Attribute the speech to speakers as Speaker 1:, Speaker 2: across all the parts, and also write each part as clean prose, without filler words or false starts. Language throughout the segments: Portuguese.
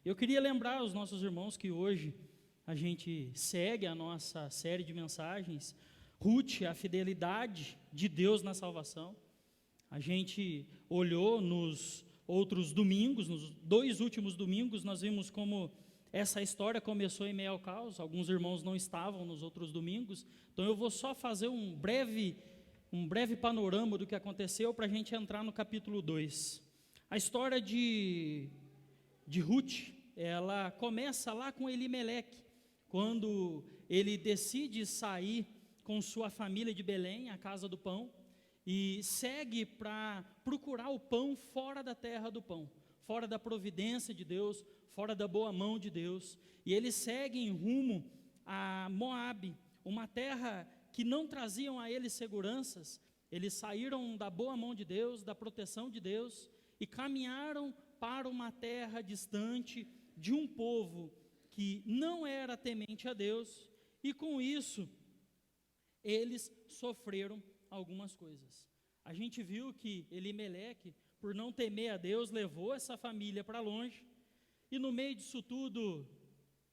Speaker 1: Eu queria lembrar aos nossos irmãos que hoje a gente segue a nossa série de mensagens, Ruth, a fidelidade de Deus na salvação. A gente olhou nos outros domingos, nos 2 últimos domingos, nós vimos como essa história começou em meio ao caos. Alguns irmãos não estavam nos outros domingos, então eu vou só fazer um breve panorama do que aconteceu para a gente entrar no capítulo 2. A história de Ruth, ela começa lá com Elimeleque, quando ele decide sair com sua família de Belém, a casa do pão, e segue para procurar o pão fora da terra do pão, fora da providência de Deus, fora da boa mão de Deus, e eles seguem rumo a Moabe, uma terra que não traziam a eles seguranças. Eles saíram da boa mão de Deus, da proteção de Deus, e caminharam para uma terra distante de um povo que não era temente a Deus, e com isso, eles sofreram algumas coisas. A gente viu que Elimeleque, por não temer a Deus, levou essa família para longe, e no meio disso tudo,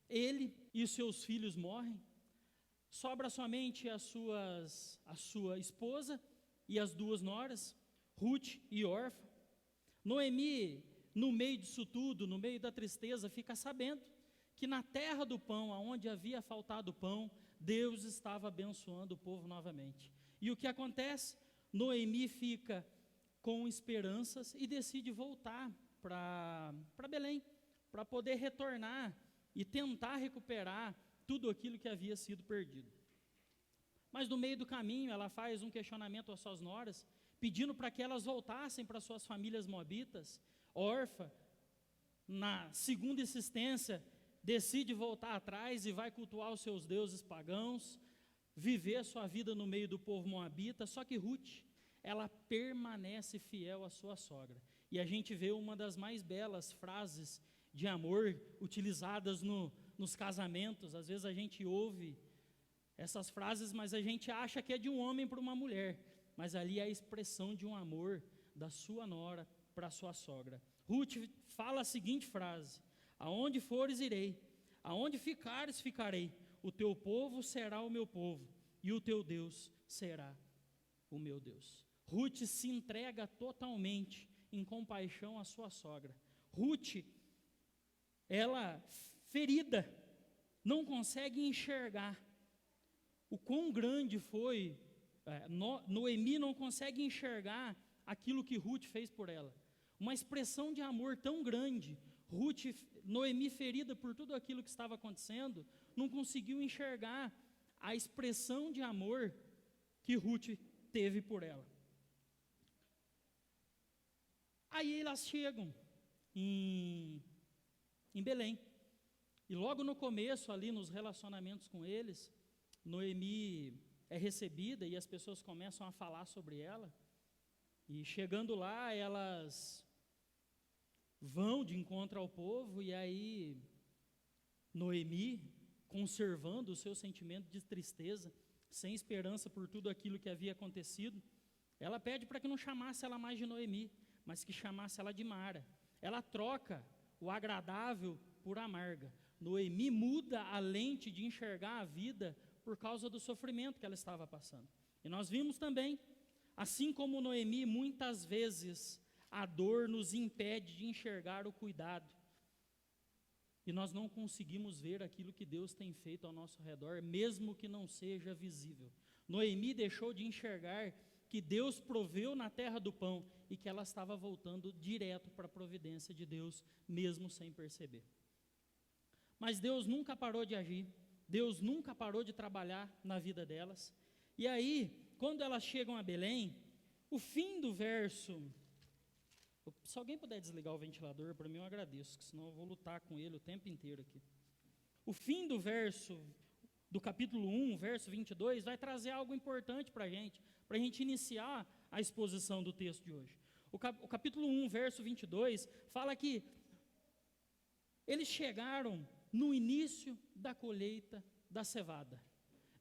Speaker 1: ele e seus filhos morrem. Sobra somente a sua esposa e as 2 noras, Ruth e Orfa. Noemi, no meio disso tudo, no meio da tristeza, fica sabendo que na terra do pão, onde havia faltado pão, Deus estava abençoando o povo novamente. E o que acontece? Noemi fica com esperanças e decide voltar para Belém, para poder retornar e tentar recuperar tudo aquilo que havia sido perdido. Mas no meio do caminho, ela faz um questionamento às suas noras, pedindo para que elas voltassem para suas famílias moabitas. Orfa, na segunda insistência, decide voltar atrás e vai cultuar os seus deuses pagãos, viver a sua vida no meio do povo moabita. Só que Ruth, ela permanece fiel à sua sogra. E a gente vê uma das mais belas frases de amor utilizadas nos casamentos. Às vezes a gente ouve essas frases, mas a gente acha que é de um homem para uma mulher, mas ali é a expressão de um amor da sua nora para a sua sogra. Ruth fala a seguinte frase: aonde fores irei, aonde ficares ficarei, o teu povo será o meu povo, e o teu Deus será o meu Deus. Ruth se entrega totalmente em compaixão à sua sogra. Ruth, ela ferida, não consegue enxergar o quão grande foi, Noemi não consegue enxergar aquilo que Ruth fez por ela. Uma expressão de amor tão grande. Noemi, ferida por tudo aquilo que estava acontecendo, não conseguiu enxergar a expressão de amor que Ruth teve por ela. Aí elas chegam em Belém, e logo no começo, ali nos relacionamentos com eles, Noemi é recebida e as pessoas começam a falar sobre ela, e chegando lá, elas vão de encontro ao povo, e aí Noemi, conservando o seu sentimento de tristeza, sem esperança por tudo aquilo que havia acontecido, ela pede para que não chamasse ela mais de Noemi, mas que chamasse ela de Mara. Ela troca o agradável por amarga. Noemi muda a lente de enxergar a vida por causa do sofrimento que ela estava passando. E nós vimos também, assim como Noemi, muitas vezes a dor nos impede de enxergar o cuidado, e nós não conseguimos ver aquilo que Deus tem feito ao nosso redor, mesmo que não seja visível. Noemi deixou de enxergar que Deus proveu na terra do pão e que ela estava voltando direto para a providência de Deus, mesmo sem perceber. Mas Deus nunca parou de agir, Deus nunca parou de trabalhar na vida delas. E aí, quando elas chegam a Belém, o fim do verso... Se alguém puder desligar o ventilador, para mim eu agradeço, senão eu vou lutar com ele o tempo inteiro aqui. O fim do verso, do capítulo 1, verso 22, vai trazer algo importante para a gente iniciar a exposição do texto de hoje. O capítulo 1, verso 22, fala que eles chegaram no início da colheita da cevada.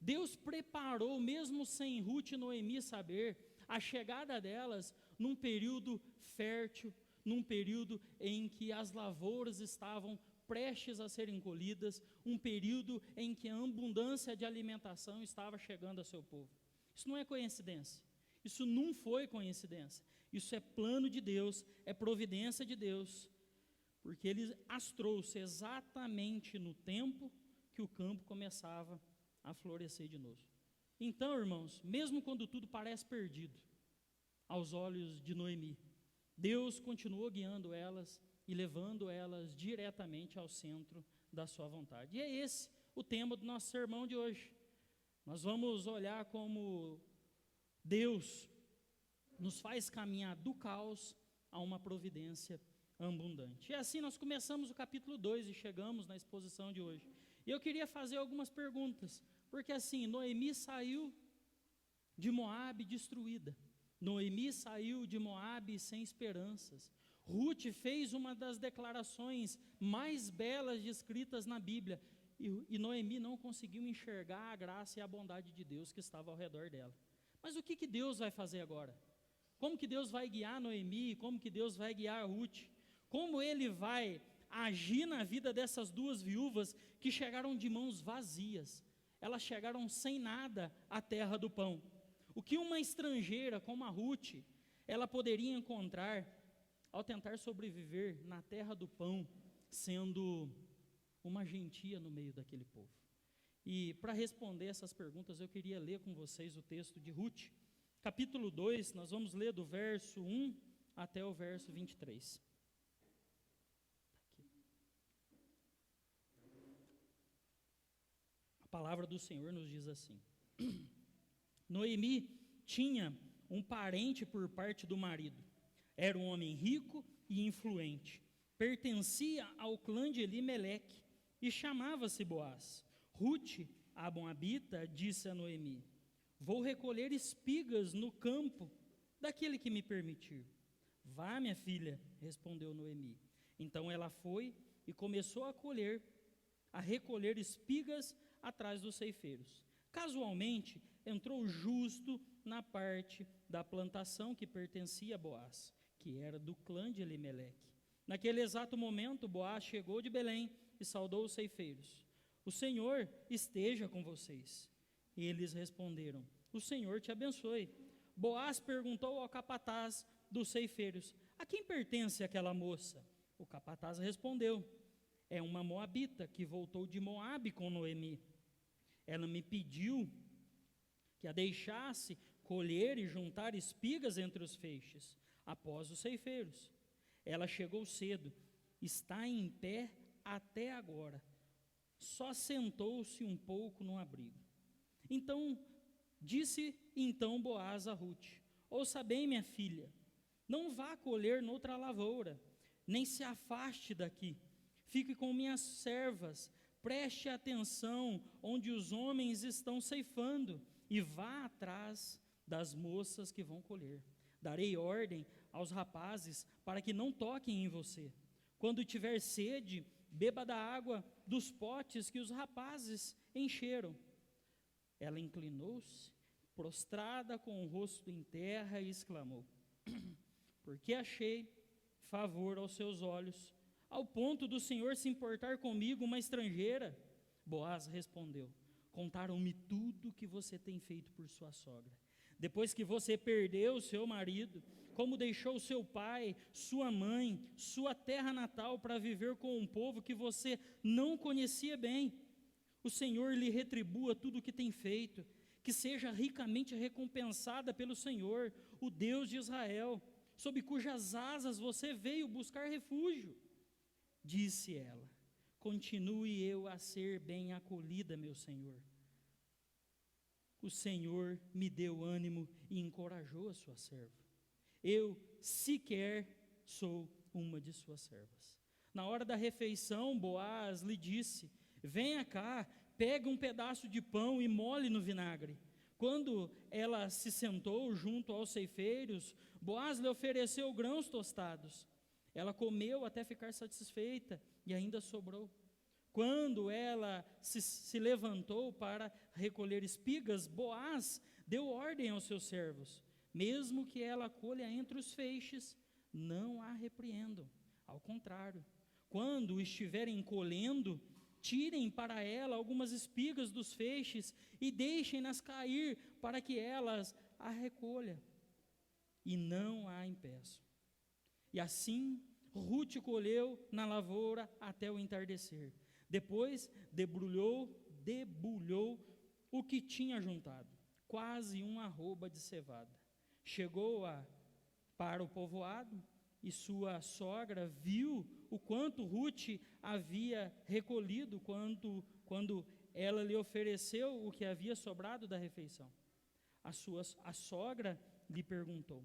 Speaker 1: Deus preparou, mesmo sem Ruth e Noemi saber, a chegada delas num período fértil, num período em que as lavouras estavam prestes a serem colhidas, um período em que a abundância de alimentação estava chegando ao seu povo. Isso não é coincidência, isso não foi coincidência, isso é plano de Deus, é providência de Deus, porque Ele as trouxe exatamente no tempo que o campo começava a florescer de novo. Então, irmãos, mesmo quando tudo parece perdido, aos olhos de Noemi, Deus continuou guiando elas e levando elas diretamente ao centro da sua vontade. E é esse o tema do nosso sermão de hoje. Nós vamos olhar como Deus nos faz caminhar do caos a uma providência abundante. E assim nós começamos o capítulo 2 e chegamos na exposição de hoje. E eu queria fazer algumas perguntas, porque assim, Noemi saiu de Moabe destruída. Noemi saiu de Moabe sem esperanças. Ruth fez uma das declarações mais belas descritas na Bíblia, e Noemi não conseguiu enxergar a graça e a bondade de Deus que estava ao redor dela. Mas o que Deus vai fazer agora? Como que Deus vai guiar Noemi? Como que Deus vai guiar Ruth? Como Ele vai agir na vida dessas duas viúvas que chegaram de mãos vazias? Elas chegaram sem nada à terra do pão. O que uma estrangeira como a Ruth, ela poderia encontrar ao tentar sobreviver na terra do pão, sendo uma gentia no meio daquele povo? E para responder essas perguntas, eu queria ler com vocês o texto de Ruth, capítulo 2, nós vamos ler do verso 1 até o verso 23. A palavra do Senhor nos diz assim: Noemi tinha um parente por parte do marido. Era um homem rico e influente. Pertencia ao clã de Elimeleque e chamava-se Boaz. Ruth, a moabita, disse a Noemi: vou recolher espigas no campo daquele que me permitir. Vá, minha filha, respondeu Noemi. Então ela foi e começou a recolher espigas atrás dos ceifeiros. Casualmente, entrou justo na parte da plantação que pertencia a Boaz, que era do clã de Elimeleque. Naquele exato momento, Boaz chegou de Belém e saudou os ceifeiros. O Senhor esteja com vocês. E eles responderam: o Senhor te abençoe. Boaz perguntou ao capataz dos ceifeiros: a quem pertence aquela moça? O capataz respondeu: é uma moabita que voltou de Moabe com Noemi. Ela me pediu que a deixasse colher e juntar espigas entre os feixes, após os ceifeiros. Ela chegou cedo, está em pé até agora, só sentou-se um pouco no abrigo. Disse Boaz a Ruth: ouça bem, minha filha, não vá colher noutra lavoura, nem se afaste daqui, fique com minhas servas, preste atenção onde os homens estão ceifando, e vá atrás das moças que vão colher. Darei ordem aos rapazes para que não toquem em você. Quando tiver sede, beba da água dos potes que os rapazes encheram. Ela inclinou-se, prostrada com o rosto em terra, e exclamou: porque achei favor aos seus olhos, ao ponto do Senhor se importar comigo, uma estrangeira? Boaz respondeu: contaram-me tudo o que você tem feito por sua sogra. Depois que você perdeu seu marido, como deixou seu pai, sua mãe, sua terra natal para viver com um povo que você não conhecia bem. O Senhor lhe retribua tudo o que tem feito, que seja ricamente recompensada pelo Senhor, o Deus de Israel, sob cujas asas você veio buscar refúgio. Disse ela: continue eu a ser bem acolhida, meu Senhor. O Senhor me deu ânimo e encorajou a sua serva. Eu sequer sou uma de suas servas. Na hora da refeição, Boaz lhe disse: venha cá, pega um pedaço de pão e molhe no vinagre. Quando ela se sentou junto aos ceifeiros, Boaz lhe ofereceu grãos tostados. Ela comeu até ficar satisfeita e ainda sobrou. Quando ela se levantou para recolher espigas, Boaz deu ordem aos seus servos: mesmo que ela colha entre os feixes, não a repreendam. Ao contrário, Quando estiverem colhendo, tirem para ela algumas espigas dos feixes e deixem-nas cair para que elas a recolha e não a impeçam. E assim Rute colheu na lavoura até o entardecer. Depois debulhou o que tinha juntado, quase uma arroba de cevada. Chegou para o povoado e sua sogra viu o quanto Rute havia recolhido quando ela lhe ofereceu o que havia sobrado da refeição. A sogra lhe perguntou: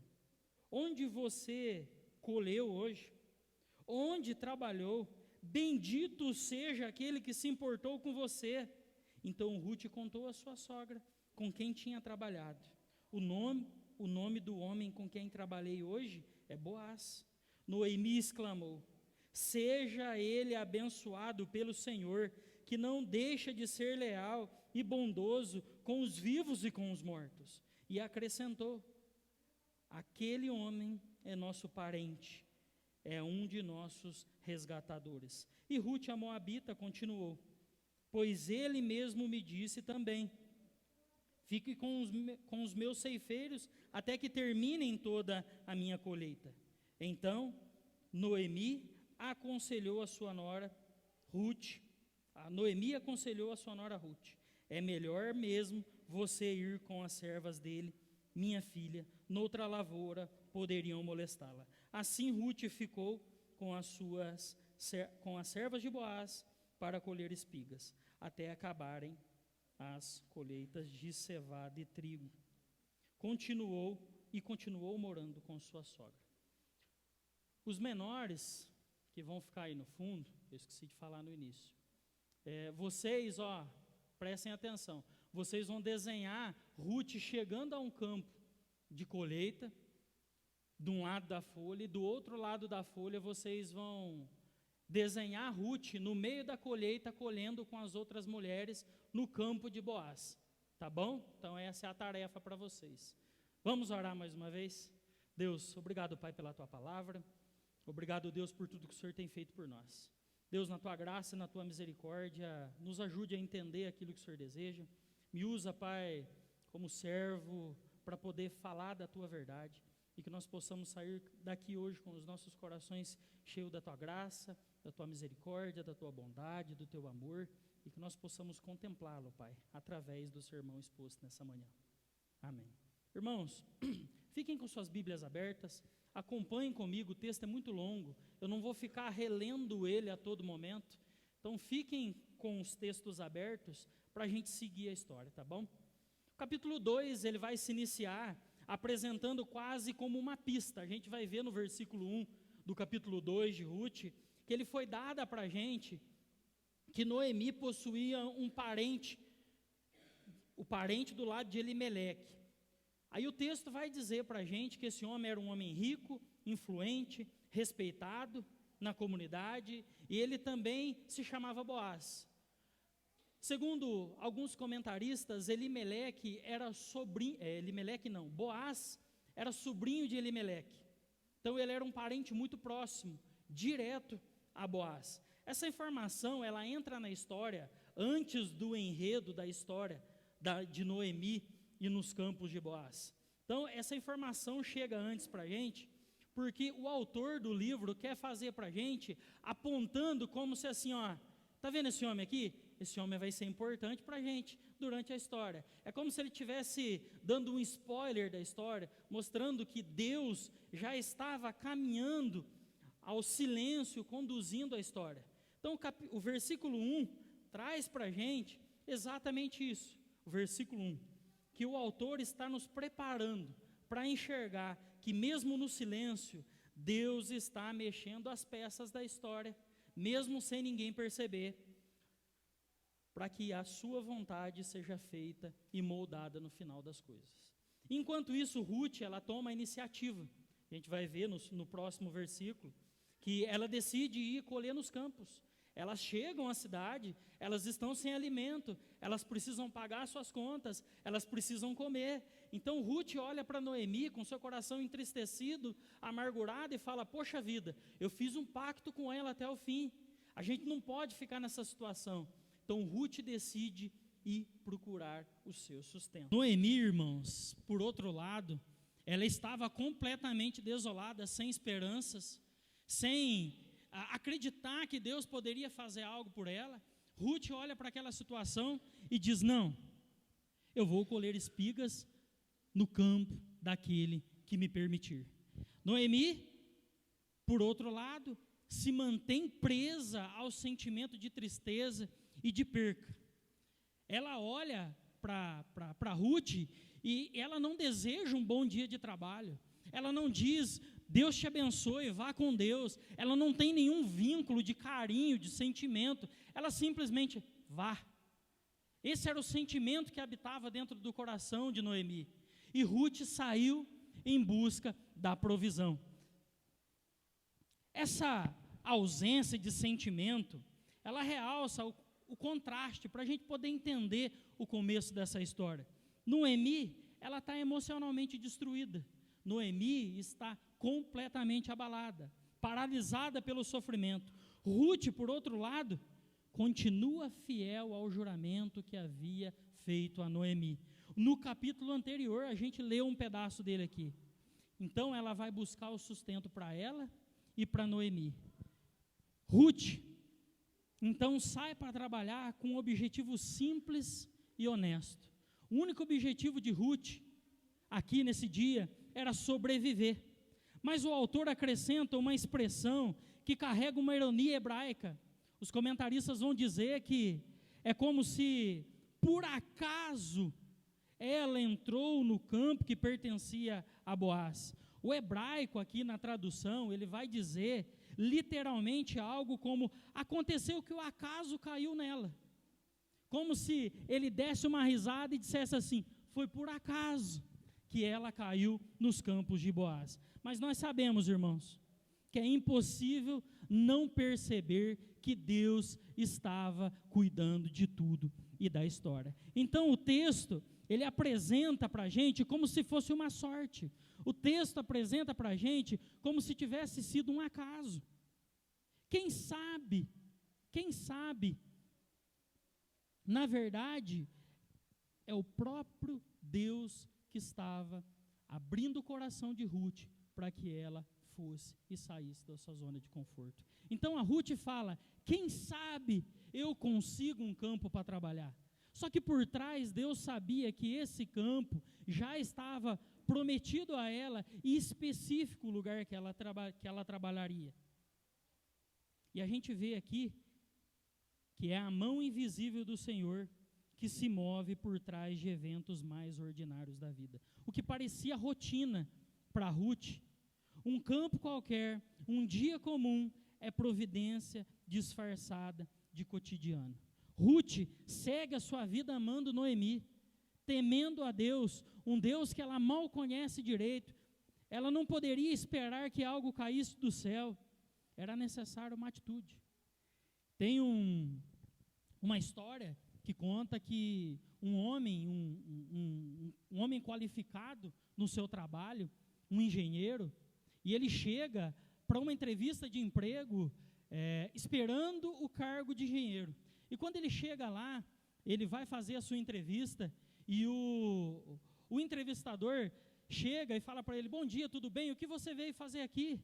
Speaker 1: onde você colheu hoje? Onde trabalhou? Bendito seja aquele que se importou com você. Então Rute contou à sua sogra com quem tinha trabalhado. O nome do homem com quem trabalhei hoje é Boaz. Noemi exclamou: seja ele abençoado pelo Senhor, que não deixa de ser leal e bondoso com os vivos e com os mortos. E acrescentou: aquele homem é nosso parente, é um de nossos resgatadores. E Rute, a moabita, continuou: pois ele mesmo me disse também: fique com os meus ceifeiros até que terminem toda a minha colheita. Então Noemi aconselhou a sua nora Rute. É melhor mesmo você ir com as servas dele, minha filha, noutra lavoura poderiam molestá-la. Assim Rute ficou com as servas de Boaz para colher espigas, até acabarem as colheitas de cevada e trigo. Continuou morando com sua sogra. Os menores, que vão ficar aí no fundo, eu esqueci de falar no início, vocês, prestem atenção, vocês vão desenhar Rute chegando a um campo de colheita, de um lado da folha, e do outro lado da folha vocês vão desenhar Rute no meio da colheita, colhendo com as outras mulheres no campo de Boaz, tá bom? Então essa é a tarefa para vocês. Vamos orar mais uma vez? Deus, obrigado, Pai, pela Tua palavra, obrigado, Deus, por tudo que o Senhor tem feito por nós. Deus, na Tua graça e na Tua misericórdia, nos ajude a entender aquilo que o Senhor deseja. Me usa, Pai, como servo, para poder falar da Tua verdade, e que nós possamos sair daqui hoje com os nossos corações cheios da Tua graça, da Tua misericórdia, da Tua bondade, do Teu amor, e que nós possamos contemplá-lo, Pai, através do sermão exposto nessa manhã. Amém. Irmãos, fiquem com suas Bíblias abertas, acompanhem comigo, o texto é muito longo, eu não vou ficar relendo ele a todo momento, então fiquem com os textos abertos para a gente seguir a história, tá bom? O capítulo 2, ele vai se iniciar apresentando quase como uma pista. A gente vai ver no versículo 1 do capítulo 2 de Rute, que ele foi dada para a gente, que Noemi possuía um parente, o parente do lado de Elimeleque. Aí o texto vai dizer para a gente que esse homem era um homem rico, influente, respeitado na comunidade, e ele também se chamava Boaz. Segundo alguns comentaristas, Boaz era sobrinho de Elimeleque. Então ele era um parente muito próximo, direto a Boaz. Essa informação, ela entra na história antes do enredo da história de Noemi e nos campos de Boaz. Então essa informação chega antes para a gente, porque o autor do livro quer fazer para a gente, apontando como se assim, tá vendo esse homem aqui? Esse homem vai ser importante para a gente durante a história. É como se ele estivesse dando um spoiler da história, mostrando que Deus já estava caminhando ao silêncio, conduzindo a história. Então o versículo 1 traz para a gente exatamente isso. O versículo 1, que o autor está nos preparando para enxergar que mesmo no silêncio, Deus está mexendo as peças da história, mesmo sem ninguém perceber, para que a sua vontade seja feita e moldada no final das coisas. Enquanto isso, Rute, ela toma a iniciativa. A gente vai ver no próximo versículo, que ela decide ir colher nos campos. elas chegam à cidade, elas estão sem alimento, elas precisam pagar suas contas, elas precisam comer. Então Ruth olha para Noemi com seu coração entristecido, amargurado e fala: poxa vida, eu fiz um pacto com ela até o fim, a gente não pode ficar nessa situação. Então Ruth decide ir procurar o seu sustento. Noemi, irmãos, por outro lado, ela estava completamente desolada, sem esperanças, sem acreditar que Deus poderia fazer algo por ela. Ruth olha para aquela situação e diz: não, eu vou colher espigas no campo daquele que me permitir. Noemi, por outro lado, se mantém presa ao sentimento de tristeza e de perca. Ela olha para Ruth e ela não deseja um bom dia de trabalho. Ela não diz: Deus te abençoe, vá com Deus. Ela não tem nenhum vínculo de carinho, de sentimento. Ela simplesmente vá. Esse era o sentimento que habitava dentro do coração de Noemi. E Ruth saiu em busca da provisão. Essa ausência de sentimento, ela realça o contraste, para a gente poder entender o começo dessa história. Noemi, ela está emocionalmente destruída. Noemi está completamente abalada, paralisada pelo sofrimento. Ruth, por outro lado, continua fiel ao juramento que havia feito a Noemi. No capítulo anterior, a gente leu um pedaço dele aqui. Então, ela vai buscar o sustento para ela e para Noemi. Ruth, então, sai para trabalhar com um objetivo simples e honesto. O único objetivo de Ruth, aqui nesse dia, era sobreviver. Mas o autor acrescenta uma expressão que carrega uma ironia hebraica. Os comentaristas vão dizer que é como se, por acaso, ela entrou no campo que pertencia a Boaz. O hebraico aqui na tradução, ele vai dizer literalmente algo como: aconteceu que o acaso caiu nela. Como se ele desse uma risada e dissesse assim: foi por acaso que ela caiu nos campos de Boaz. Mas nós sabemos, irmãos, que é impossível não perceber que Deus estava cuidando de tudo e da história. Então o texto, ele apresenta para a gente como se fosse uma sorte. O texto apresenta para a gente como se tivesse sido um acaso. Quem sabe, na verdade, é o próprio Deus que estava abrindo o coração de Ruth para que ela fosse e saísse da sua zona de conforto. Então a Ruth fala: quem sabe eu consigo um campo para trabalhar. Só que por trás Deus sabia que esse campo já estava prometido a ela e específico o lugar que ela trabalharia. E a gente vê aqui que é a mão invisível do Senhor que se move por trás de eventos mais ordinários da vida. O que parecia rotina para Ruth, um campo qualquer, um dia comum, é providência disfarçada de cotidiano. Ruth segue a sua vida amando Noemi, temendo a Deus, um Deus que ela mal conhece direito. Ela não poderia esperar que algo caísse do céu. Era necessária uma atitude. Tem uma história que conta que um homem qualificado no seu trabalho, um engenheiro, e ele chega para uma entrevista de emprego esperando o cargo de engenheiro. E quando ele chega lá, ele vai fazer a sua entrevista e o entrevistador chega e fala para ele: bom dia, tudo bem? O que você veio fazer aqui?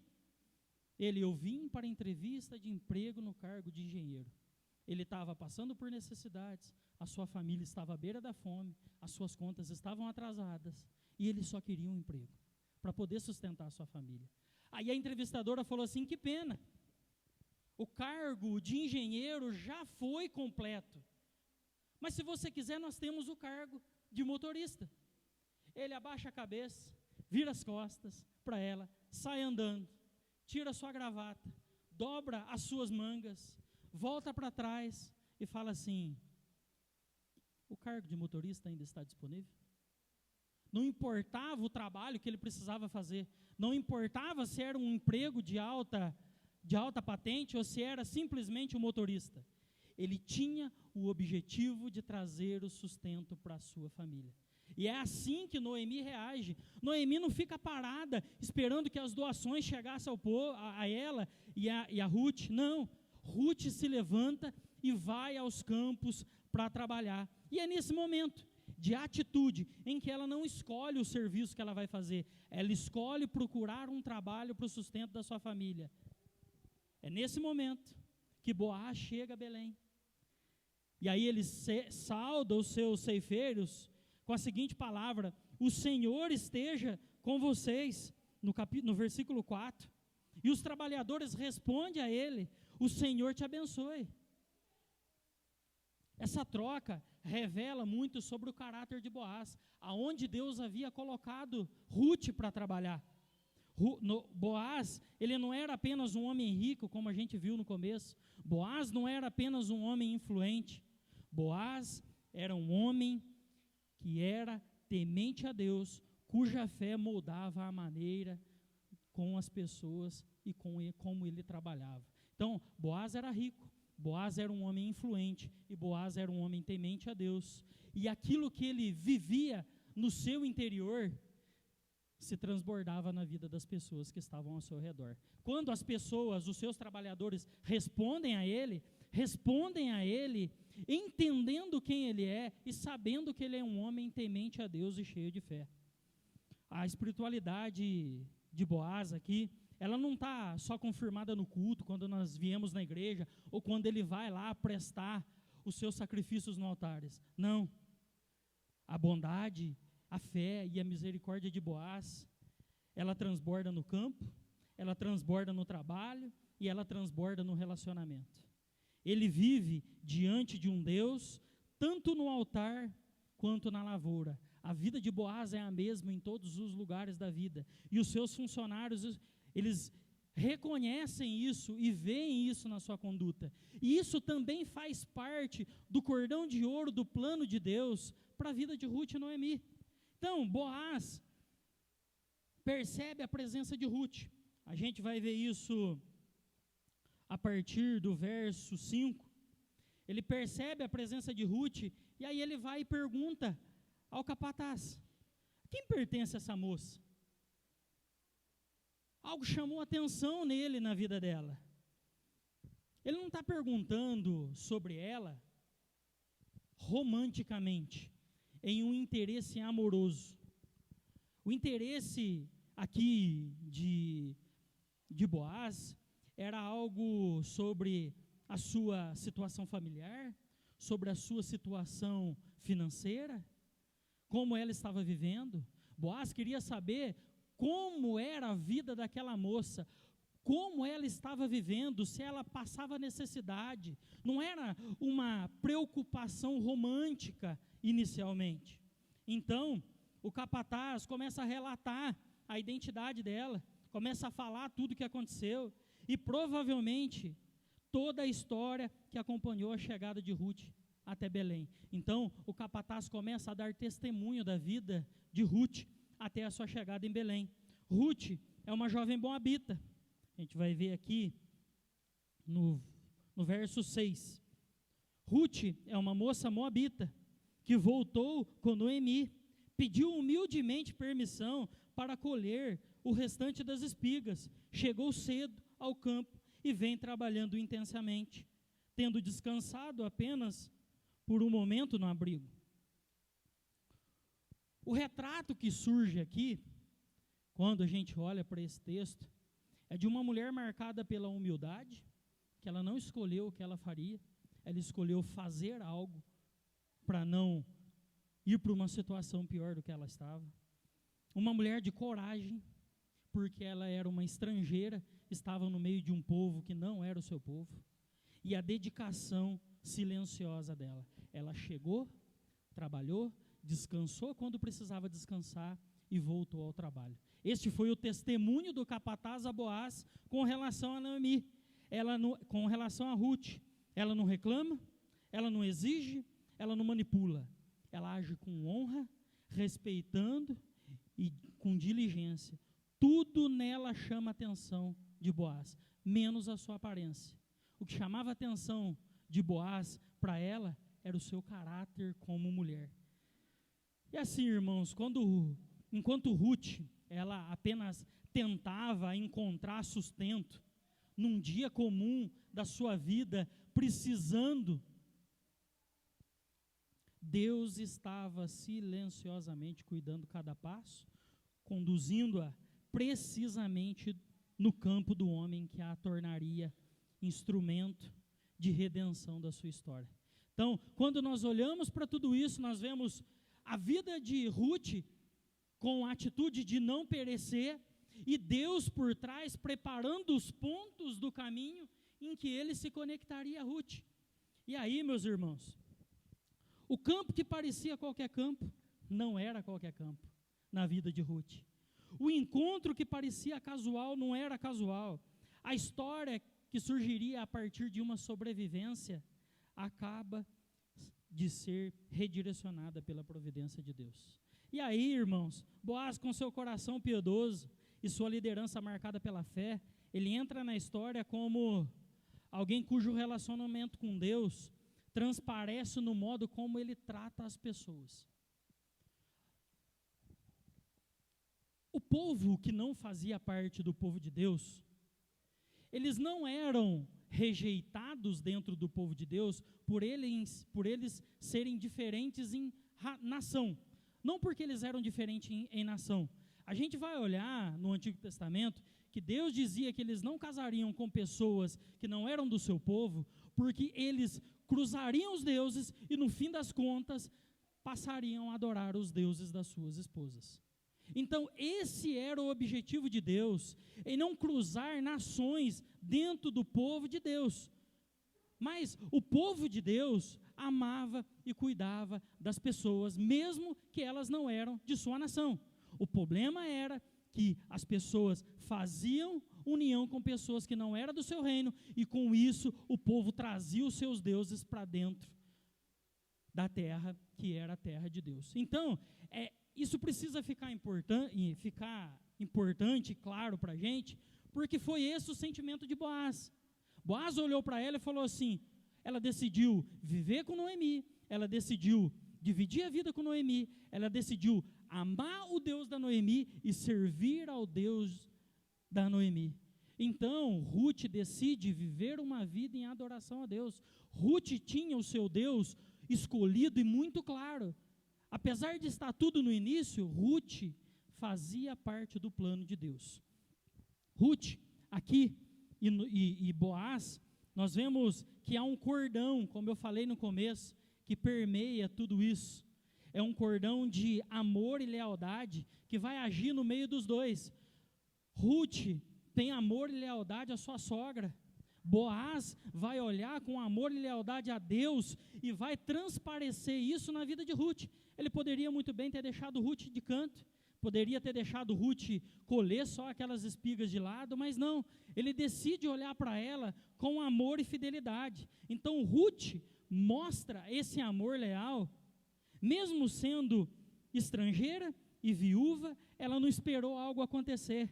Speaker 1: Ele: eu vim para a entrevista de emprego no cargo de engenheiro. Ele estava passando por necessidades, a sua família estava à beira da fome, as suas contas estavam atrasadas, e ele só queria um emprego, para poder sustentar a sua família. Aí a entrevistadora falou assim: que pena, o cargo de engenheiro já foi completo, mas se você quiser nós temos o cargo de motorista. Ele abaixa a cabeça, vira as costas para ela, sai andando, tira a sua gravata, dobra as suas mangas, volta para trás e fala assim: o cargo de motorista ainda está disponível? Não importava o trabalho que ele precisava fazer, não importava se era um emprego de alta de alta patente ou se era simplesmente um motorista. Ele tinha o objetivo de trazer o sustento para a sua família. E é assim que Noemi reage. Noemi não fica parada esperando que as doações chegassem a ela e a Ruth. Não, Ruth se levanta e vai aos campos para trabalhar. E é nesse momento de atitude em que ela não escolhe o serviço que ela vai fazer. Ela escolhe procurar um trabalho para o sustento da sua família. É nesse momento que Boaz chega a Belém. E aí ele sauda os seus ceifeiros com a seguinte palavra: o Senhor esteja com vocês, no versículo 4. E os trabalhadores respondem a ele: o Senhor te abençoe. Essa troca revela muito sobre o caráter de Boaz, aonde Deus havia colocado Ruth para trabalhar. Boaz, ele não era apenas um homem rico, como a gente viu no começo. Boaz não era apenas um homem influente. Boaz era um homem que era temente a Deus, cuja fé moldava a maneira com as pessoas e como ele trabalhava. Então, Boaz era rico, Boaz era um homem influente e Boaz era um homem temente a Deus. E aquilo que ele vivia no seu interior se transbordava na vida das pessoas que estavam ao seu redor. Quando as pessoas, os seus trabalhadores, respondem a ele entendendo quem ele é e sabendo que ele é um homem temente a Deus e cheio de fé. A espiritualidade de Boaz aqui, ela não está só confirmada no culto, quando nós viemos na igreja, ou quando ele vai lá prestar os seus sacrifícios no altar. Não. A bondade, a fé e a misericórdia de Boaz, ela transborda no campo, ela transborda no trabalho e ela transborda no relacionamento. Ele vive diante de um Deus, tanto no altar quanto na lavoura. A vida de Boaz é a mesma em todos os lugares da vida. E os seus funcionários, eles reconhecem isso e veem isso na sua conduta. E isso também faz parte do cordão de ouro do plano de Deus para a vida de Ruth e Noemi. Então, Boaz percebe a presença de Ruth. A gente vai ver isso a partir do verso 5. Ele percebe a presença de Ruth e aí ele vai e pergunta ao capataz: quem pertence a essa moça? Algo chamou atenção nele na vida dela. Ele não está perguntando sobre ela romanticamente, em um interesse amoroso. O interesse aqui de Boaz era algo sobre a sua situação familiar, sobre a sua situação financeira, como ela estava vivendo. Boaz queria saber como era a vida daquela moça, como ela estava vivendo, se ela passava necessidade. Não era uma preocupação romântica inicialmente. Então, o capataz começa a relatar a identidade dela, começa a falar tudo o que aconteceu, e provavelmente toda a história que acompanhou a chegada de Ruth até Belém. Então, o capataz começa a dar testemunho da vida de Ruth até a sua chegada em Belém. Ruth é uma jovem moabita. A gente vai ver aqui no verso 6. Ruth é uma moça moabita que voltou com Noemi, pediu humildemente permissão para colher o restante das espigas, chegou cedo ao campo e vem trabalhando intensamente, tendo descansado apenas por um momento no abrigo. O retrato que surge aqui, quando a gente olha para esse texto, é de uma mulher marcada pela humildade, que ela não escolheu o que ela faria, ela escolheu fazer algo para não ir para uma situação pior do que ela estava. Uma mulher de coragem, porque ela era uma estrangeira, estava no meio de um povo que não era o seu povo, e a dedicação silenciosa dela. Ela chegou, trabalhou, descansou quando precisava descansar e voltou ao trabalho. Este foi o testemunho do capataz a Boaz com relação a Noemi. Com relação a Ruth, ela não reclama, ela não exige, ela não manipula. Ela age com honra, respeitando e com diligência. Tudo nela chama a atenção de Boaz. menos a sua aparência. O que chamava a atenção de Boaz para ela era o seu caráter como mulher. E assim, irmãos, enquanto Ruth, ela apenas tentava encontrar sustento num dia comum da sua vida, precisando, Deus estava silenciosamente cuidando cada passo, conduzindo-a precisamente no campo do homem que a tornaria instrumento de redenção da sua história. Então, quando nós olhamos para tudo isso, nós vemos a vida de Ruth com a atitude de não perecer e Deus por trás preparando os pontos do caminho em que ele se conectaria a Ruth. E aí, meus irmãos, o campo que parecia qualquer campo, não era qualquer campo na vida de Ruth. O encontro que parecia casual, não era casual. A história que surgiria a partir de uma sobrevivência, acaba de ser redirecionada pela providência de Deus. E aí, irmãos, Boaz, com seu coração piedoso e sua liderança marcada pela fé, ele entra na história como alguém cujo relacionamento com Deus transparece no modo como ele trata as pessoas. O povo que não fazia parte do povo de Deus, eles não eram rejeitados dentro do povo de Deus por eles serem diferentes em nação. Não porque eles eram diferentes em nação. A gente vai olhar no Antigo Testamento que Deus dizia que eles não casariam com pessoas que não eram do seu povo, porque eles cruzariam os deuses e no fim das contas passariam a adorar os deuses das suas esposas. Então esse era o objetivo de Deus, em não cruzar nações dentro do povo de Deus. Mas o povo de Deus amava e cuidava das pessoas, mesmo que elas não eram de sua nação. O problema era que as pessoas faziam união com pessoas que não eram do seu reino, e com isso o povo trazia os seus deuses para dentro da terra, que era a terra de Deus. Então, isso precisa ficar importante, claro para a gente, porque foi esse o sentimento de Boaz. Boaz olhou para ela e falou assim, ela decidiu viver com Noemi, ela decidiu dividir a vida com Noemi, ela decidiu amar o Deus da Noemi e servir ao Deus da Noemi. Então, Ruth decide viver uma vida em adoração a Deus. Ruth tinha o seu Deus escolhido e muito claro. Apesar de estar tudo no início, Ruth fazia parte do plano de Deus. Ruth, aqui, e Boaz, nós vemos que há um cordão, como eu falei no começo, que permeia tudo isso. É um cordão de amor e lealdade que vai agir no meio dos dois. Ruth tem amor e lealdade à sua sogra. Boaz vai olhar com amor e lealdade a Deus e vai transparecer isso na vida de Ruth. Ele poderia muito bem ter deixado Ruth de canto, poderia ter deixado Ruth colher só aquelas espigas de lado, mas não, ele decide olhar para ela com amor e fidelidade. Então Ruth mostra esse amor leal, mesmo sendo estrangeira e viúva, ela não esperou algo acontecer.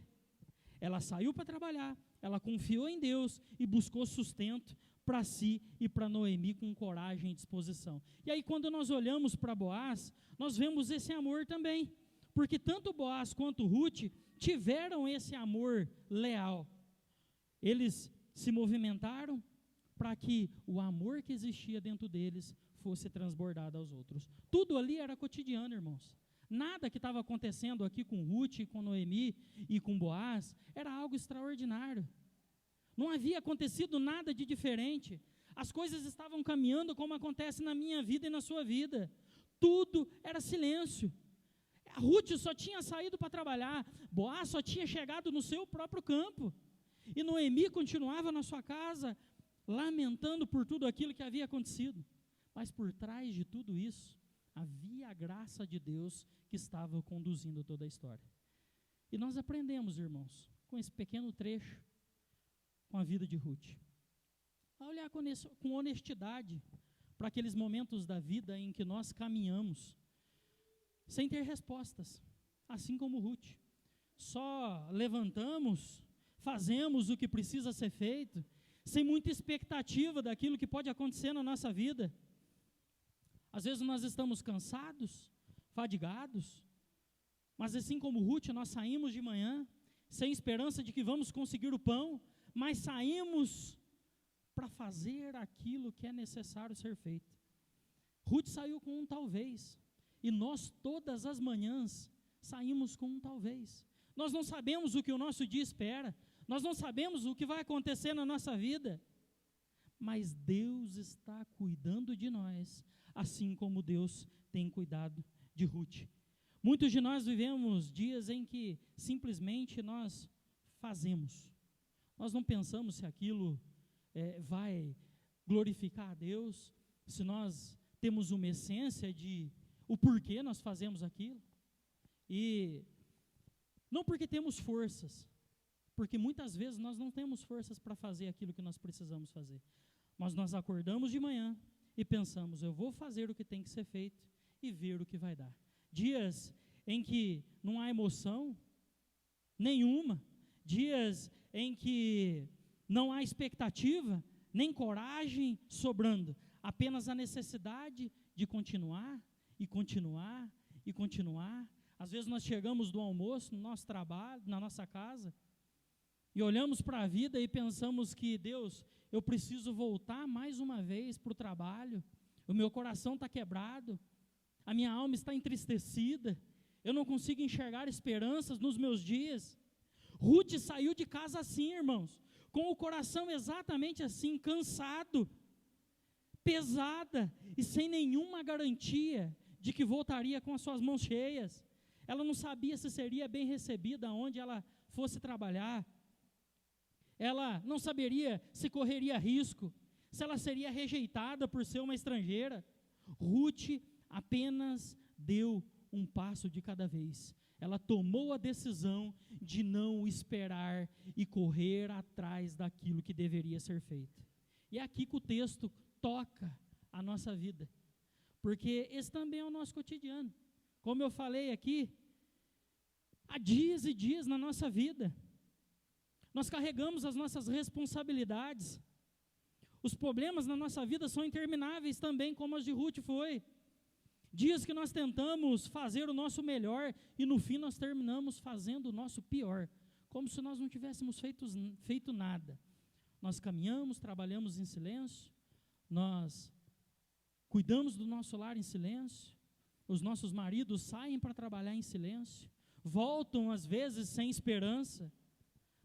Speaker 1: Ela saiu para trabalhar, ela confiou em Deus e buscou sustento para si e para Noemi com coragem e disposição. E aí quando nós olhamos para Boaz, nós vemos esse amor também, porque tanto Boaz quanto Ruth tiveram esse amor leal. Eles se movimentaram para que o amor que existia dentro deles fosse transbordado aos outros. Tudo ali era cotidiano, irmãos. Nada que estava acontecendo aqui com Ruth, com Noemi e com Boaz era algo extraordinário. Não havia acontecido nada de diferente. As coisas estavam caminhando como acontece na minha vida e na sua vida. Tudo era silêncio. A Ruth só tinha saído para trabalhar, Boaz só tinha chegado no seu próprio campo. E Noemi continuava na sua casa, lamentando por tudo aquilo que havia acontecido. Mas por trás de tudo isso, havia a graça de Deus que estava conduzindo toda a história. E nós aprendemos, irmãos, com esse pequeno trecho, com a vida de Ruth, a olhar com honestidade para aqueles momentos da vida em que nós caminhamos, sem ter respostas, assim como Ruth. Só levantamos, fazemos o que precisa ser feito, sem muita expectativa daquilo que pode acontecer na nossa vida. Às vezes nós estamos cansados, fadigados, mas assim como Ruth, nós saímos de manhã, sem esperança de que vamos conseguir o pão, mas saímos para fazer aquilo que é necessário ser feito. Ruth saiu com um talvez, e nós todas as manhãs saímos com um talvez. Nós não sabemos o que o nosso dia espera, nós não sabemos o que vai acontecer na nossa vida, mas Deus está cuidando de nós, assim como Deus tem cuidado de Ruth. Muitos de nós vivemos dias em que simplesmente nós fazemos. Nós não pensamos se aquilo vai glorificar a Deus, se nós temos uma essência de o porquê nós fazemos aquilo. E não porque temos forças, porque muitas vezes nós não temos forças para fazer aquilo que nós precisamos fazer. Mas nós acordamos de manhã e pensamos, eu vou fazer o que tem que ser feito e ver o que vai dar. Dias em que não há emoção nenhuma, dias em que não há expectativa, nem coragem sobrando, apenas a necessidade de continuar, e continuar, e continuar. Às vezes nós chegamos do almoço, no nosso trabalho, na nossa casa, e olhamos para a vida e pensamos que, Deus, eu preciso voltar mais uma vez para o trabalho, o meu coração está quebrado, a minha alma está entristecida, eu não consigo enxergar esperanças nos meus dias. Ruth saiu de casa assim, irmãos, com o coração exatamente assim, cansado, pesada e sem nenhuma garantia de que voltaria com as suas mãos cheias. Ela não sabia se seria bem recebida onde ela fosse trabalhar. Ela não saberia se correria risco, se ela seria rejeitada por ser uma estrangeira. Ruth apenas deu um passo de cada vez. Ela tomou a decisão de não esperar e correr atrás daquilo que deveria ser feito. E é aqui que o texto toca a nossa vida, porque esse também é o nosso cotidiano. Como eu falei aqui, há dias e dias na nossa vida, nós carregamos as nossas responsabilidades. Os problemas na nossa vida são intermináveis também, como as de Ruth foi. Dias que nós tentamos fazer o nosso melhor e no fim nós terminamos fazendo o nosso pior, como se nós não tivéssemos feito nada. Nós caminhamos, trabalhamos em silêncio, nós cuidamos do nosso lar em silêncio, os nossos maridos saem para trabalhar em silêncio, voltam às vezes sem esperança,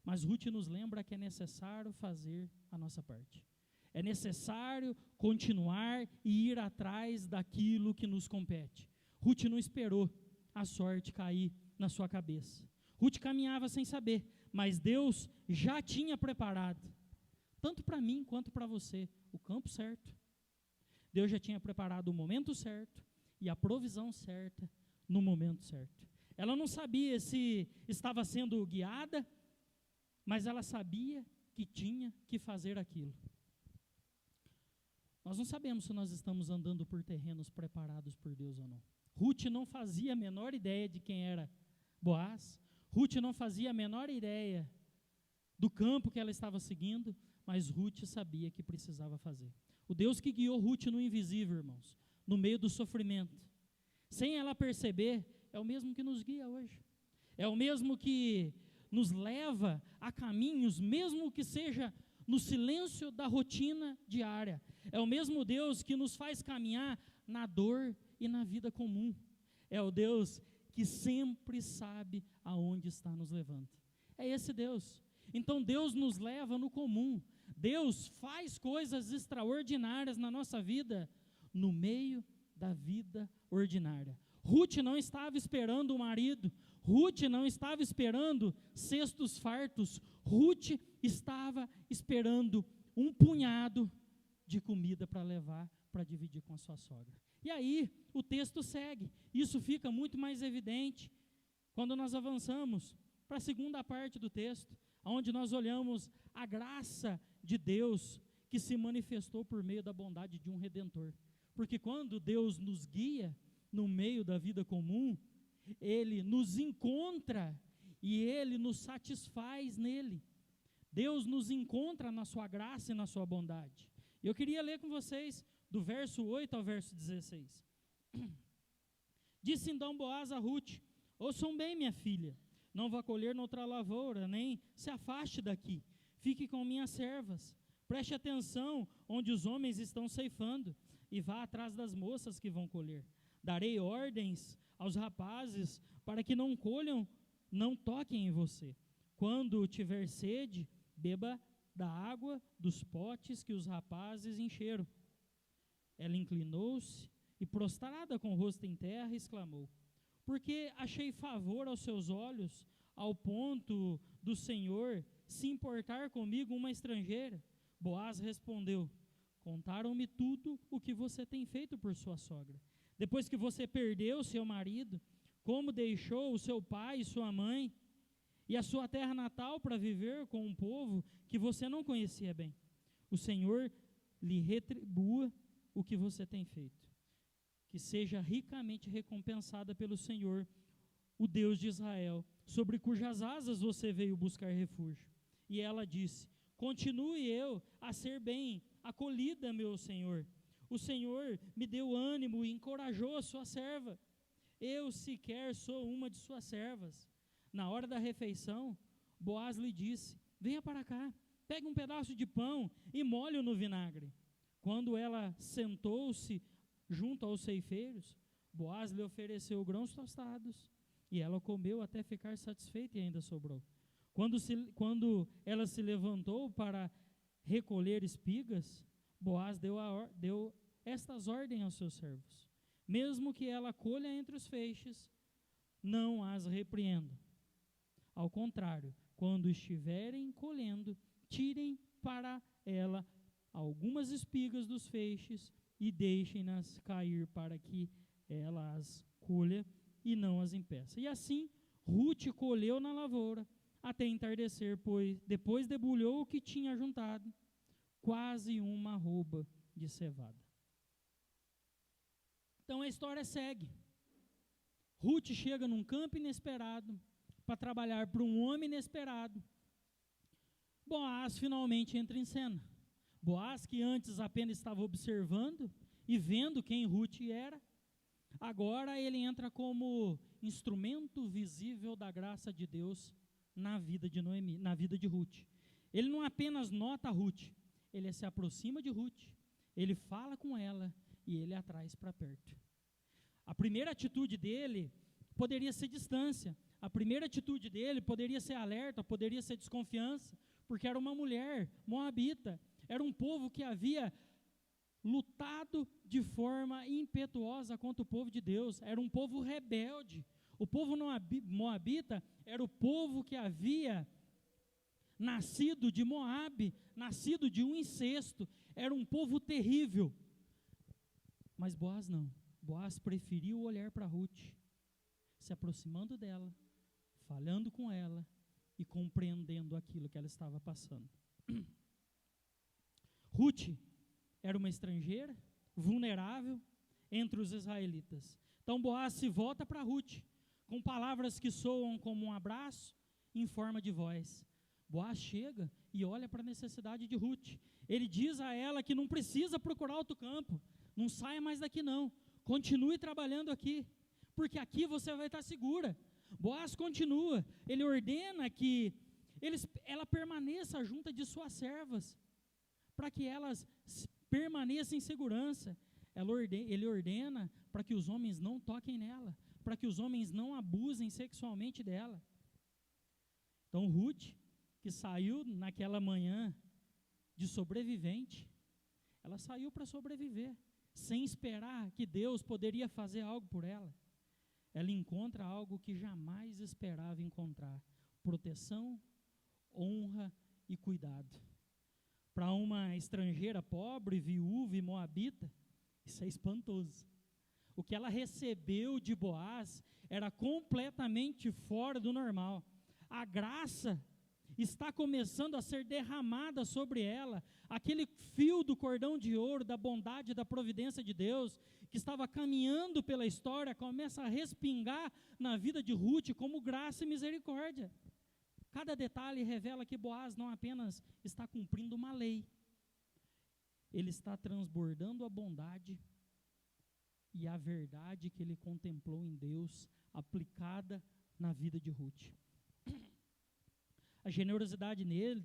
Speaker 1: mas Ruth nos lembra que é necessário fazer a nossa parte. É necessário continuar e ir atrás daquilo que nos compete. Ruth não esperou a sorte cair na sua cabeça. Ruth caminhava sem saber, mas Deus já tinha preparado, tanto para mim quanto para você, o campo certo. Deus já tinha preparado o momento certo e a provisão certa no momento certo. Ela não sabia se estava sendo guiada, mas ela sabia que tinha que fazer aquilo. Nós não sabemos se nós estamos andando por terrenos preparados por Deus ou não. Ruth não fazia a menor ideia de quem era Boaz. Ruth não fazia a menor ideia do campo que ela estava seguindo, mas Ruth sabia que precisava fazer. O Deus que guiou Ruth no invisível, irmãos, no meio do sofrimento, sem ela perceber, é o mesmo que nos guia hoje. É o mesmo que nos leva a caminhos, mesmo que seja no silêncio da rotina diária. É o mesmo Deus que nos faz caminhar na dor e na vida comum. É o Deus que sempre sabe aonde está nos levando. É esse Deus. Então Deus nos leva no comum. Deus faz coisas extraordinárias na nossa vida, no meio da vida ordinária. Ruth não estava esperando o marido, Ruth não estava esperando cestos fartos, Ruth estava esperando um punhado de comida para levar, para dividir com a sua sogra. E aí o texto segue, isso fica muito mais evidente quando nós avançamos para a segunda parte do texto, onde nós olhamos a graça de Deus que se manifestou por meio da bondade de um Redentor. Porque quando Deus nos guia no meio da vida comum, Ele nos encontra e Ele nos satisfaz nele. Deus nos encontra na sua graça e na sua bondade. Eu queria ler com vocês do verso 8 ao verso 16. Disse então Boaz a Rute: ouçam bem, minha filha, não vá colher noutra lavoura, nem se afaste daqui, fique com minhas servas, preste atenção onde os homens estão ceifando, e vá atrás das moças que vão colher. Darei ordens aos rapazes para que não colham, não toquem em você. Quando tiver sede, beba da água dos potes que os rapazes encheram. Ela inclinou-se e, prostrada com o rosto em terra, exclamou: porque achei favor aos seus olhos, ao ponto do Senhor se importar comigo, uma estrangeira? Boaz respondeu: contaram-me tudo o que você tem feito por sua sogra. Depois que você perdeu seu marido, como deixou o seu pai e sua mãe, e a sua terra natal para viver com um povo que você não conhecia bem. O Senhor lhe retribua o que você tem feito, que seja ricamente recompensada pelo Senhor, o Deus de Israel, sobre cujas asas você veio buscar refúgio. E ela disse: continue eu a ser bem acolhida, meu Senhor. O Senhor me deu ânimo e encorajou a sua serva. Eu sequer sou uma de suas servas. Na hora da refeição, Boaz lhe disse: venha para cá, pegue um pedaço de pão e molhe-o no vinagre. Quando ela sentou-se junto aos ceifeiros, Boaz lhe ofereceu grãos tostados, e ela comeu até ficar satisfeita e ainda sobrou. Quando ela se levantou para recolher espigas, Boaz deu estas ordens aos seus servos: mesmo que ela colha entre os feixes, não as repreendam. Ao contrário, quando estiverem colhendo, tirem para ela algumas espigas dos feixes e deixem-nas cair para que ela as colha e não as impeça. E assim, Rute colheu na lavoura até entardecer, pois depois debulhou o que tinha juntado, quase uma arroba de cevada. Então a história segue. Rute chega num campo inesperado para trabalhar para um homem inesperado. Boaz finalmente entra em cena. Boaz, que antes apenas estava observando e vendo quem Rute era, agora ele entra como instrumento visível da graça de Deus na vida de Noemi, na vida de Rute. Ele não apenas nota Rute, ele se aproxima de Rute, ele fala com ela e ele a traz para perto. A primeira atitude dele poderia ser distância, a primeira atitude dele poderia ser alerta, poderia ser desconfiança, porque era uma mulher moabita, era um povo que havia lutado de forma impetuosa contra o povo de Deus, era um povo rebelde. O povo moabita era o povo que havia nascido de Moabe, nascido de um incesto, era um povo terrível. Mas Boaz não. Boaz preferiu olhar para Rute, se aproximando dela, falando com ela e compreendendo aquilo que ela estava passando. Rute era uma estrangeira, vulnerável entre os israelitas. Então Boaz se volta para Rute, com palavras que soam como um abraço em forma de voz. Boaz chega e olha para a necessidade de Rute. Ele diz a ela que não precisa procurar outro campo, não saia mais daqui não, continue trabalhando aqui, porque aqui você vai estar segura. Boaz continua, ele ordena que ela permaneça junto de suas servas, para que elas permaneçam em segurança. Ele ordena para que os homens não toquem nela, para que os homens não abusem sexualmente dela. Então Rute, que saiu naquela manhã de sobrevivente, ela saiu para sobreviver, sem esperar que Deus poderia fazer algo por ela. Ela encontra algo que jamais esperava encontrar: proteção, honra e cuidado. Para uma estrangeira pobre, viúva e moabita, isso é espantoso. O que ela recebeu de Boaz era completamente fora do normal. A graça está começando a ser derramada sobre ela, aquele fio do cordão de ouro, da bondade, da providência de Deus, que estava caminhando pela história, começa a respingar na vida de Rute como graça e misericórdia. Cada detalhe revela que Boaz não apenas está cumprindo uma lei, ele está transbordando a bondade e a verdade que ele contemplou em Deus, aplicada na vida de Ruth. A generosidade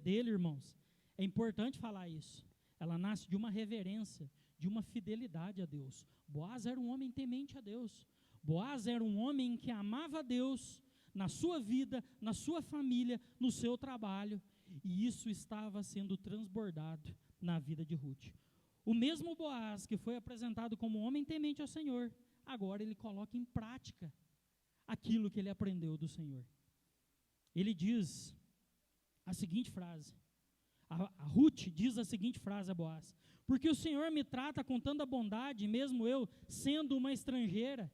Speaker 1: dele, irmãos, é importante falar isso. Ela nasce de uma reverência, de uma fidelidade a Deus. Boaz era um homem temente a Deus. Boaz era um homem que amava a Deus na sua vida, na sua família, no seu trabalho, e isso estava sendo transbordado na vida de Ruth. O mesmo Boaz que foi apresentado como homem temente ao Senhor, agora ele coloca em prática aquilo que ele aprendeu do Senhor. Ele diz a seguinte frase, a Ruth diz a seguinte frase a Boaz: porque o Senhor me trata com tanta bondade, mesmo eu sendo uma estrangeira.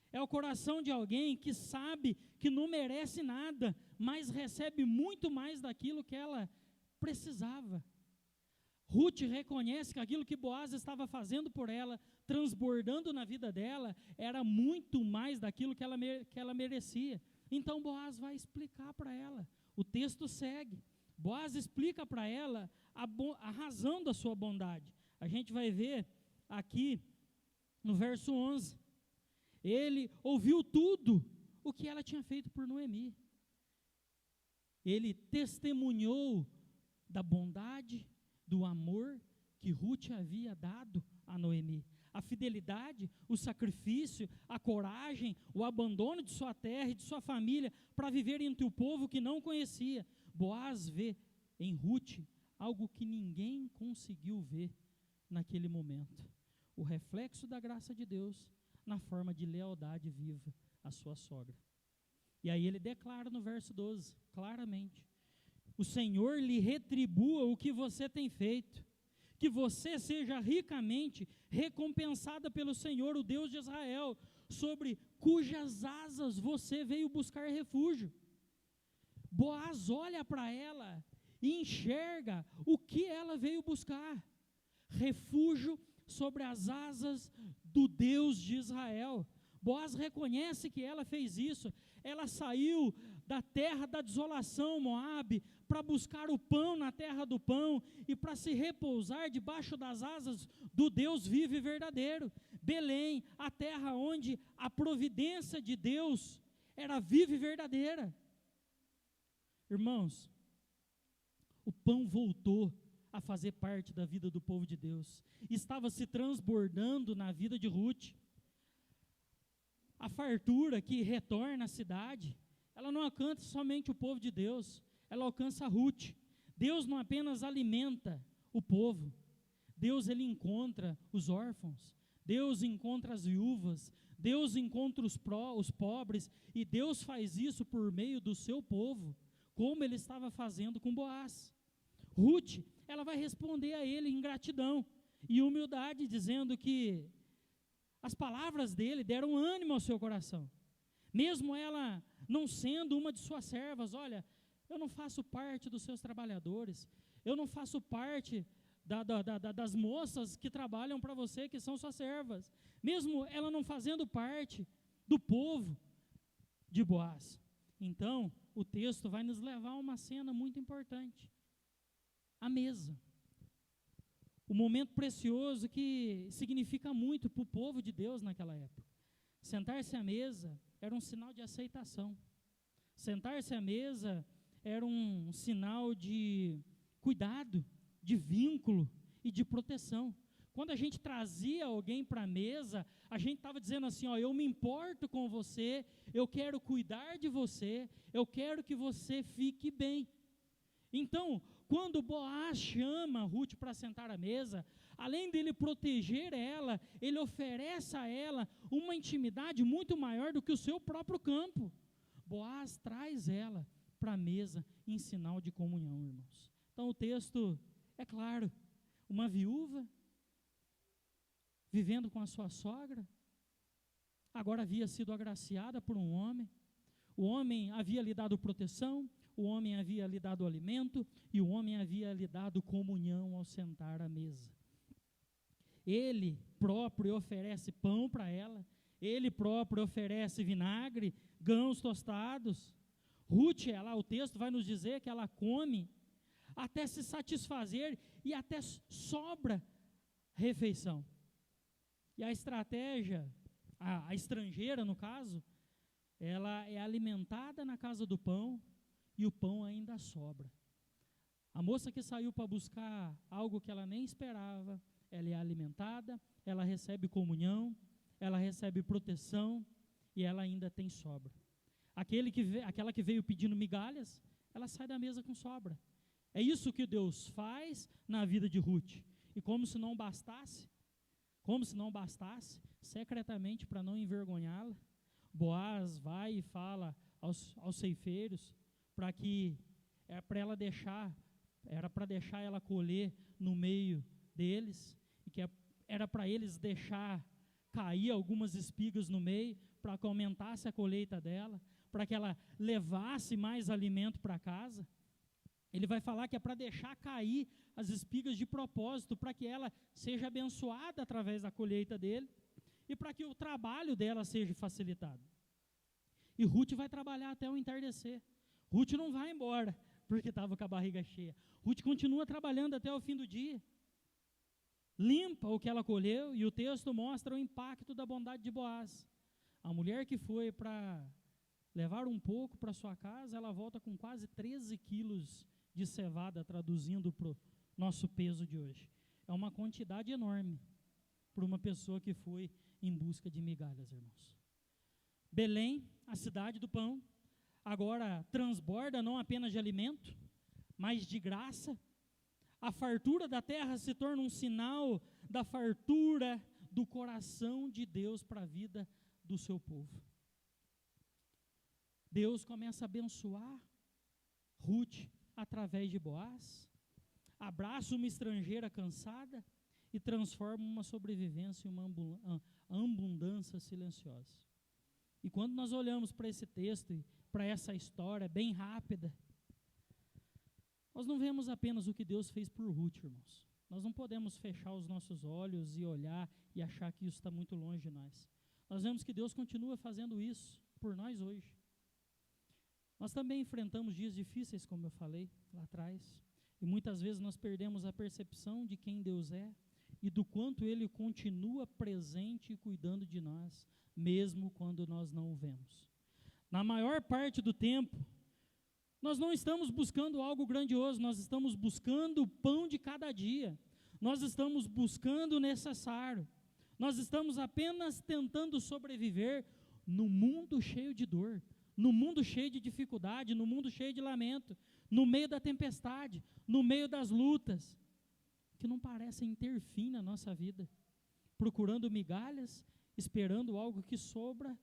Speaker 1: É o coração de alguém que sabe que não merece nada, mas recebe muito mais daquilo que ela precisava. Ruth reconhece que aquilo que Boaz estava fazendo por ela, transbordando na vida dela, era muito mais daquilo que ela merecia. Então Boaz vai explicar para ela. O texto segue. Boaz explica para ela a razão da sua bondade. A gente vai ver aqui no verso 11. Ele ouviu tudo o que ela tinha feito por Noemi. Ele testemunhou da bondade, do amor que Ruth havia dado a Noemi. A fidelidade, o sacrifício, a coragem, o abandono de sua terra e de sua família para viver entre o povo que não conhecia. Boaz vê em Ruth algo que ninguém conseguiu ver naquele momento. O reflexo da graça de Deus na forma de lealdade viva à sua sogra. E aí ele declara no verso 12, claramente: o Senhor lhe retribua o que você tem feito, que você seja ricamente recompensada pelo Senhor, o Deus de Israel, sobre cujas asas você veio buscar refúgio. Boaz olha para ela e enxerga o que ela veio buscar: refúgio sobre as asas do Deus de Israel. Boaz reconhece que ela fez isso. Ela saiu da terra da desolação, Moabe, para buscar o pão na terra do pão e para se repousar debaixo das asas do Deus vivo e verdadeiro. Belém, a terra onde a providência de Deus era viva e verdadeira. Irmãos, o pão voltou a fazer parte da vida do povo de Deus. Estava se transbordando na vida de Ruth. A fartura que retorna à cidade, ela não alcança somente o povo de Deus, ela alcança Ruth. Deus não apenas alimenta o povo, Deus ele encontra os órfãos, Deus encontra as viúvas, Deus encontra os pobres, e Deus faz isso por meio do seu povo, como ele estava fazendo com Boaz. Ruth, ela vai responder a ele em gratidão e humildade, dizendo que as palavras dele deram ânimo ao seu coração. Mesmo ela não sendo uma de suas servas: olha, eu não faço parte dos seus trabalhadores, eu não faço parte das moças que trabalham para você, que são suas servas. Mesmo ela não fazendo parte do povo de Boaz. Então, o texto vai nos levar a uma cena muito importante. A mesa. O momento precioso que significa muito para o povo de Deus naquela época. Sentar-se à mesa era um sinal de aceitação. Sentar-se à mesa era um sinal de cuidado, de vínculo e de proteção. Quando a gente trazia alguém para a mesa, a gente estava dizendo assim: ó, eu me importo com você, eu quero cuidar de você, eu quero que você fique bem. Então, quando Boaz chama Ruth para sentar à mesa, além dele proteger ela, ele oferece a ela uma intimidade muito maior do que o seu próprio campo. Boaz traz ela para a mesa em sinal de comunhão, irmãos. Então o texto é claro: uma viúva vivendo com a sua sogra, agora havia sido agraciada por um homem. O homem havia lhe dado proteção, o homem havia lhe dado alimento e o homem havia lhe dado comunhão ao sentar à mesa. Ele próprio oferece pão para ela, ele próprio oferece vinagre, grãos tostados. Ruth, o texto vai nos dizer que ela come até se satisfazer e até sobra refeição. E a estratégia, a estrangeira no caso, ela é alimentada na casa do pão e o pão ainda sobra. A moça que saiu para buscar algo que ela nem esperava, ela é alimentada, ela recebe comunhão, ela recebe proteção e ela ainda tem sobra. Aquela que veio pedindo migalhas, ela sai da mesa com sobra. É isso que Deus faz na vida de Ruth. E como se não bastasse, secretamente para não envergonhá-la, Boaz vai e fala aos ceifeiros para que era para deixar ela colher no meio deles, e que era para eles deixar cair algumas espigas no meio, para que aumentasse a colheita dela, para que ela levasse mais alimento para casa. Ele vai falar que é para deixar cair as espigas de propósito, para que ela seja abençoada através da colheita dele, e para que o trabalho dela seja facilitado. E Ruth vai trabalhar até o entardecer. Ruth não vai embora, porque estava com a barriga cheia. Ruth continua trabalhando até o fim do dia. Limpa o que ela colheu, e o texto mostra o impacto da bondade de Boaz. A mulher que foi para levar um pouco para sua casa, ela volta com quase 13 quilos de cevada, traduzindo para o nosso peso de hoje. É uma quantidade enorme para uma pessoa que foi em busca de migalhas, irmãos. Belém, a cidade do pão, agora transborda não apenas de alimento, mas de graça. A fartura da terra se torna um sinal da fartura do coração de Deus para a vida do seu povo. Deus começa a abençoar Ruth através de Boaz, abraça uma estrangeira cansada e transforma uma sobrevivência em uma abundância silenciosa. E quando nós olhamos para esse texto e para essa história bem rápida, nós não vemos apenas o que Deus fez por Ruth, irmãos. Nós não podemos fechar os nossos olhos e olhar e achar que isso está muito longe de nós. Nós vemos que Deus continua fazendo isso por nós hoje. Nós também enfrentamos dias difíceis, como eu falei lá atrás, e muitas vezes nós perdemos a percepção de quem Deus é e do quanto Ele continua presente e cuidando de nós, mesmo quando nós não o vemos. Na maior parte do tempo, nós não estamos buscando algo grandioso, nós estamos buscando o pão de cada dia, nós estamos buscando o necessário, nós estamos apenas tentando sobreviver no mundo cheio de dor, no mundo cheio de dificuldade, no mundo cheio de lamento, no meio da tempestade, no meio das lutas, que não parecem ter fim na nossa vida, procurando migalhas, esperando algo que sobre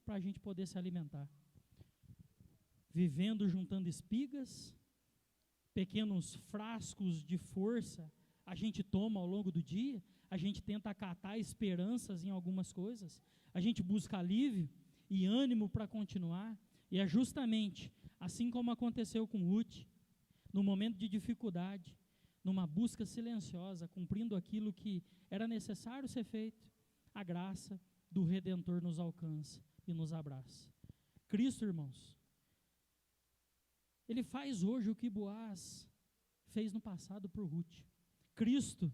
Speaker 1: para a gente poder se alimentar. Vivendo juntando espigas, pequenos frascos de força, a gente toma ao longo do dia, a gente tenta acatar esperanças em algumas coisas, a gente busca alívio e ânimo para continuar, e é justamente assim como aconteceu com Ruth, no momento de dificuldade, numa busca silenciosa, cumprindo aquilo que era necessário ser feito, a graça do Redentor nos alcança e nos abraça. Cristo, irmãos, Ele faz hoje o que Boaz fez no passado por Ruth. Cristo,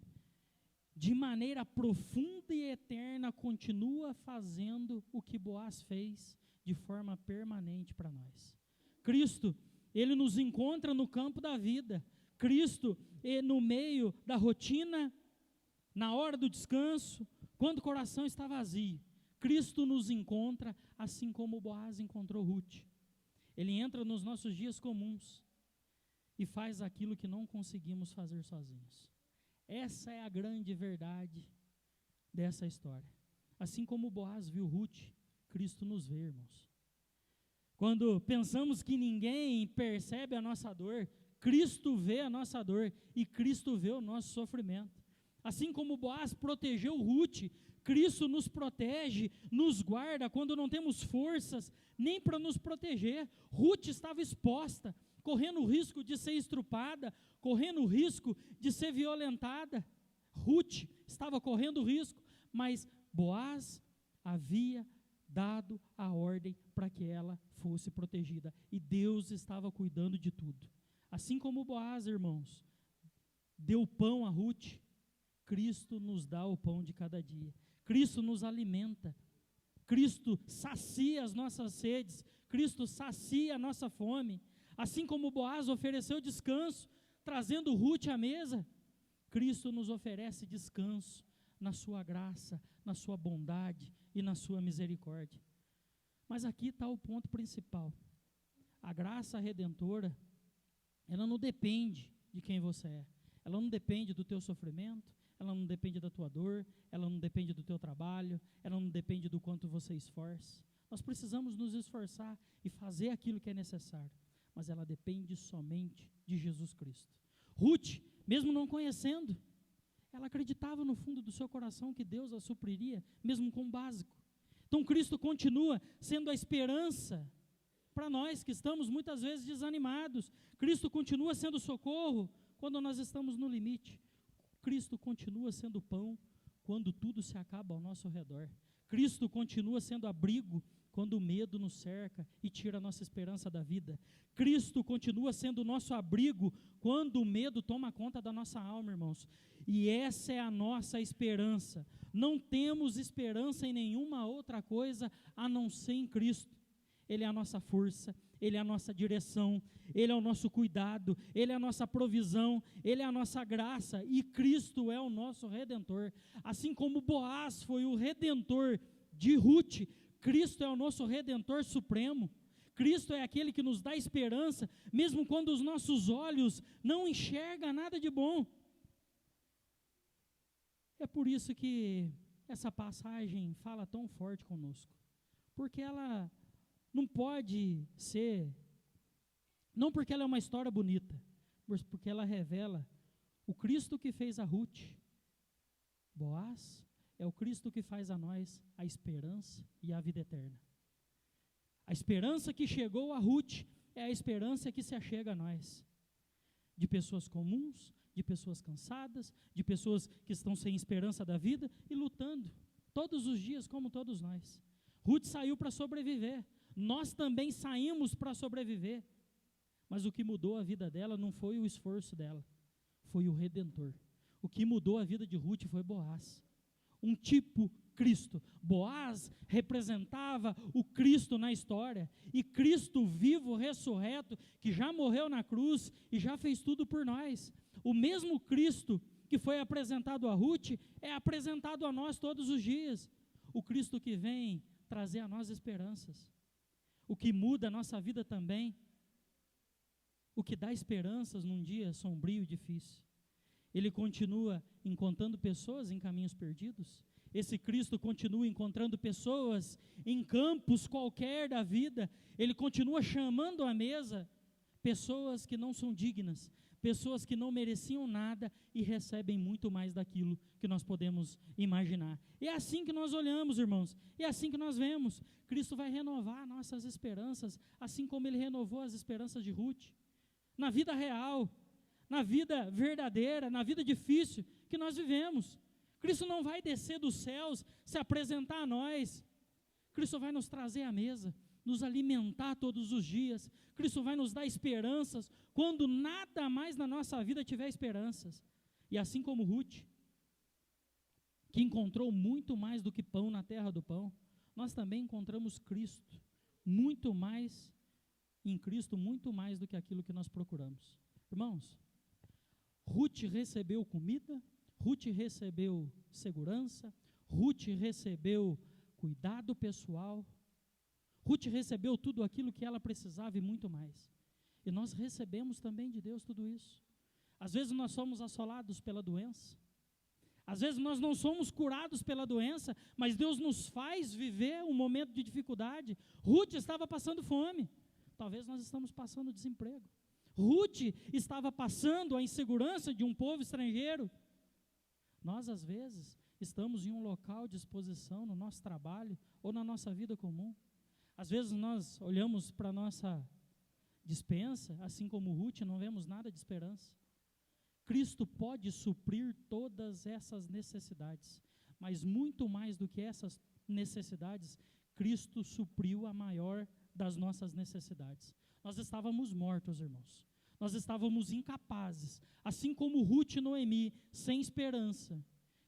Speaker 1: de maneira profunda e eterna, continua fazendo o que Boaz fez de forma permanente para nós. Cristo, Ele nos encontra no campo da vida. Cristo, no meio da rotina, na hora do descanso, quando o coração está vazio. Cristo nos encontra assim como Boaz encontrou Ruth. Ele entra nos nossos dias comuns e faz aquilo que não conseguimos fazer sozinhos. Essa é a grande verdade dessa história. Assim como Boaz viu Ruth, Cristo nos vê, irmãos. Quando pensamos que ninguém percebe a nossa dor, Cristo vê a nossa dor e Cristo vê o nosso sofrimento. Assim como Boaz protegeu Ruth, Cristo nos protege, nos guarda quando não temos forças nem para nos proteger. Ruth estava exposta, correndo o risco de ser estrupada, correndo o risco de ser violentada. Ruth estava correndo o risco, mas Boaz havia dado a ordem para que ela fosse protegida. E Deus estava cuidando de tudo. Assim como Boaz, irmãos, deu pão a Ruth, Cristo nos dá o pão de cada dia. Cristo nos alimenta. Cristo sacia as nossas sedes. Cristo sacia a nossa fome. Assim como Boaz ofereceu descanso, trazendo Ruth à mesa, Cristo nos oferece descanso na sua graça, na sua bondade e na sua misericórdia. Mas aqui está o ponto principal. A graça redentora, ela não depende de quem você é. Ela não depende do teu sofrimento, ela não depende da tua dor, ela não depende do teu trabalho, ela não depende do quanto você esforce. Nós precisamos nos esforçar e fazer aquilo que é necessário, mas ela depende somente de Jesus Cristo. Ruth, mesmo não conhecendo, ela acreditava no fundo do seu coração que Deus a supriria, mesmo com o básico. Então Cristo continua sendo a esperança para nós que estamos muitas vezes desanimados. Cristo continua sendo socorro quando nós estamos no limite. Cristo continua sendo pão quando tudo se acaba ao nosso redor. Cristo continua sendo abrigo quando o medo nos cerca e tira a nossa esperança da vida. Cristo continua sendo o nosso abrigo quando o medo toma conta da nossa alma, irmãos. E essa é a nossa esperança. Não temos esperança em nenhuma outra coisa a não ser em Cristo. Ele é a nossa força, Ele é a nossa direção, Ele é o nosso cuidado, Ele é a nossa provisão, Ele é a nossa graça, e Cristo é o nosso Redentor. Assim como Boaz foi o Redentor de Ruth, Cristo é o nosso Redentor supremo. Cristo é aquele que nos dá esperança, mesmo quando os nossos olhos não enxergam nada de bom. É por isso que essa passagem fala tão forte conosco, porque ela não pode ser, não porque ela é uma história bonita, mas porque ela revela o Cristo que fez a Ruth. Boaz é o Cristo que faz a nós a esperança e a vida eterna. A esperança que chegou a Ruth é a esperança que se achega a nós. De pessoas comuns, de pessoas cansadas, de pessoas que estão sem esperança da vida e lutando todos os dias como todos nós. Ruth saiu para sobreviver. Nós também saímos para sobreviver, mas o que mudou a vida dela não foi o esforço dela, foi o Redentor. O que mudou a vida de Ruth foi Boaz, um tipo Cristo. Boaz representava o Cristo na história, e Cristo vivo, ressurreto, que já morreu na cruz e já fez tudo por nós. O mesmo Cristo que foi apresentado a Ruth é apresentado a nós todos os dias. O Cristo que vem trazer a nós esperanças. O que muda a nossa vida também, o que dá esperanças num dia sombrio e difícil. Ele continua encontrando pessoas em caminhos perdidos. Esse Cristo continua encontrando pessoas em campos qualquer da vida. Ele continua chamando à mesa pessoas que não são dignas, pessoas que não mereciam nada e recebem muito mais daquilo que nós podemos imaginar. E é assim que nós olhamos, irmãos, é assim que nós vemos. Cristo vai renovar nossas esperanças, assim como Ele renovou as esperanças de Ruth. Na vida real, na vida verdadeira, na vida difícil que nós vivemos. Cristo não vai descer dos céus, se apresentar a nós. Cristo vai nos trazer à mesa, nos alimentar todos os dias. Cristo vai nos dar esperanças quando nada mais na nossa vida tiver esperanças. E assim como Ruth, que encontrou muito mais do que pão na terra do pão, nós também encontramos Cristo, muito mais em Cristo, muito mais do que aquilo que nós procuramos. Irmãos, Ruth recebeu comida, Ruth recebeu segurança, Ruth recebeu cuidado pessoal, Ruth recebeu tudo aquilo que ela precisava e muito mais. E nós recebemos também de Deus tudo isso. Às vezes nós somos assolados pela doença, às vezes nós não somos curados pela doença, mas Deus nos faz viver um momento de dificuldade. Ruth estava passando fome, talvez nós estamos passando desemprego. Ruth estava passando a insegurança de um povo estrangeiro. Nós, às vezes, estamos em um local de exposição no nosso trabalho ou na nossa vida comum. Às vezes nós olhamos para a nossa despensa, assim como Ruth, não vemos nada de esperança. Cristo pode suprir todas essas necessidades, mas muito mais do que essas necessidades, Cristo supriu a maior das nossas necessidades. Nós estávamos mortos, irmãos. Nós estávamos incapazes, assim como Ruth e Noemi, sem esperança.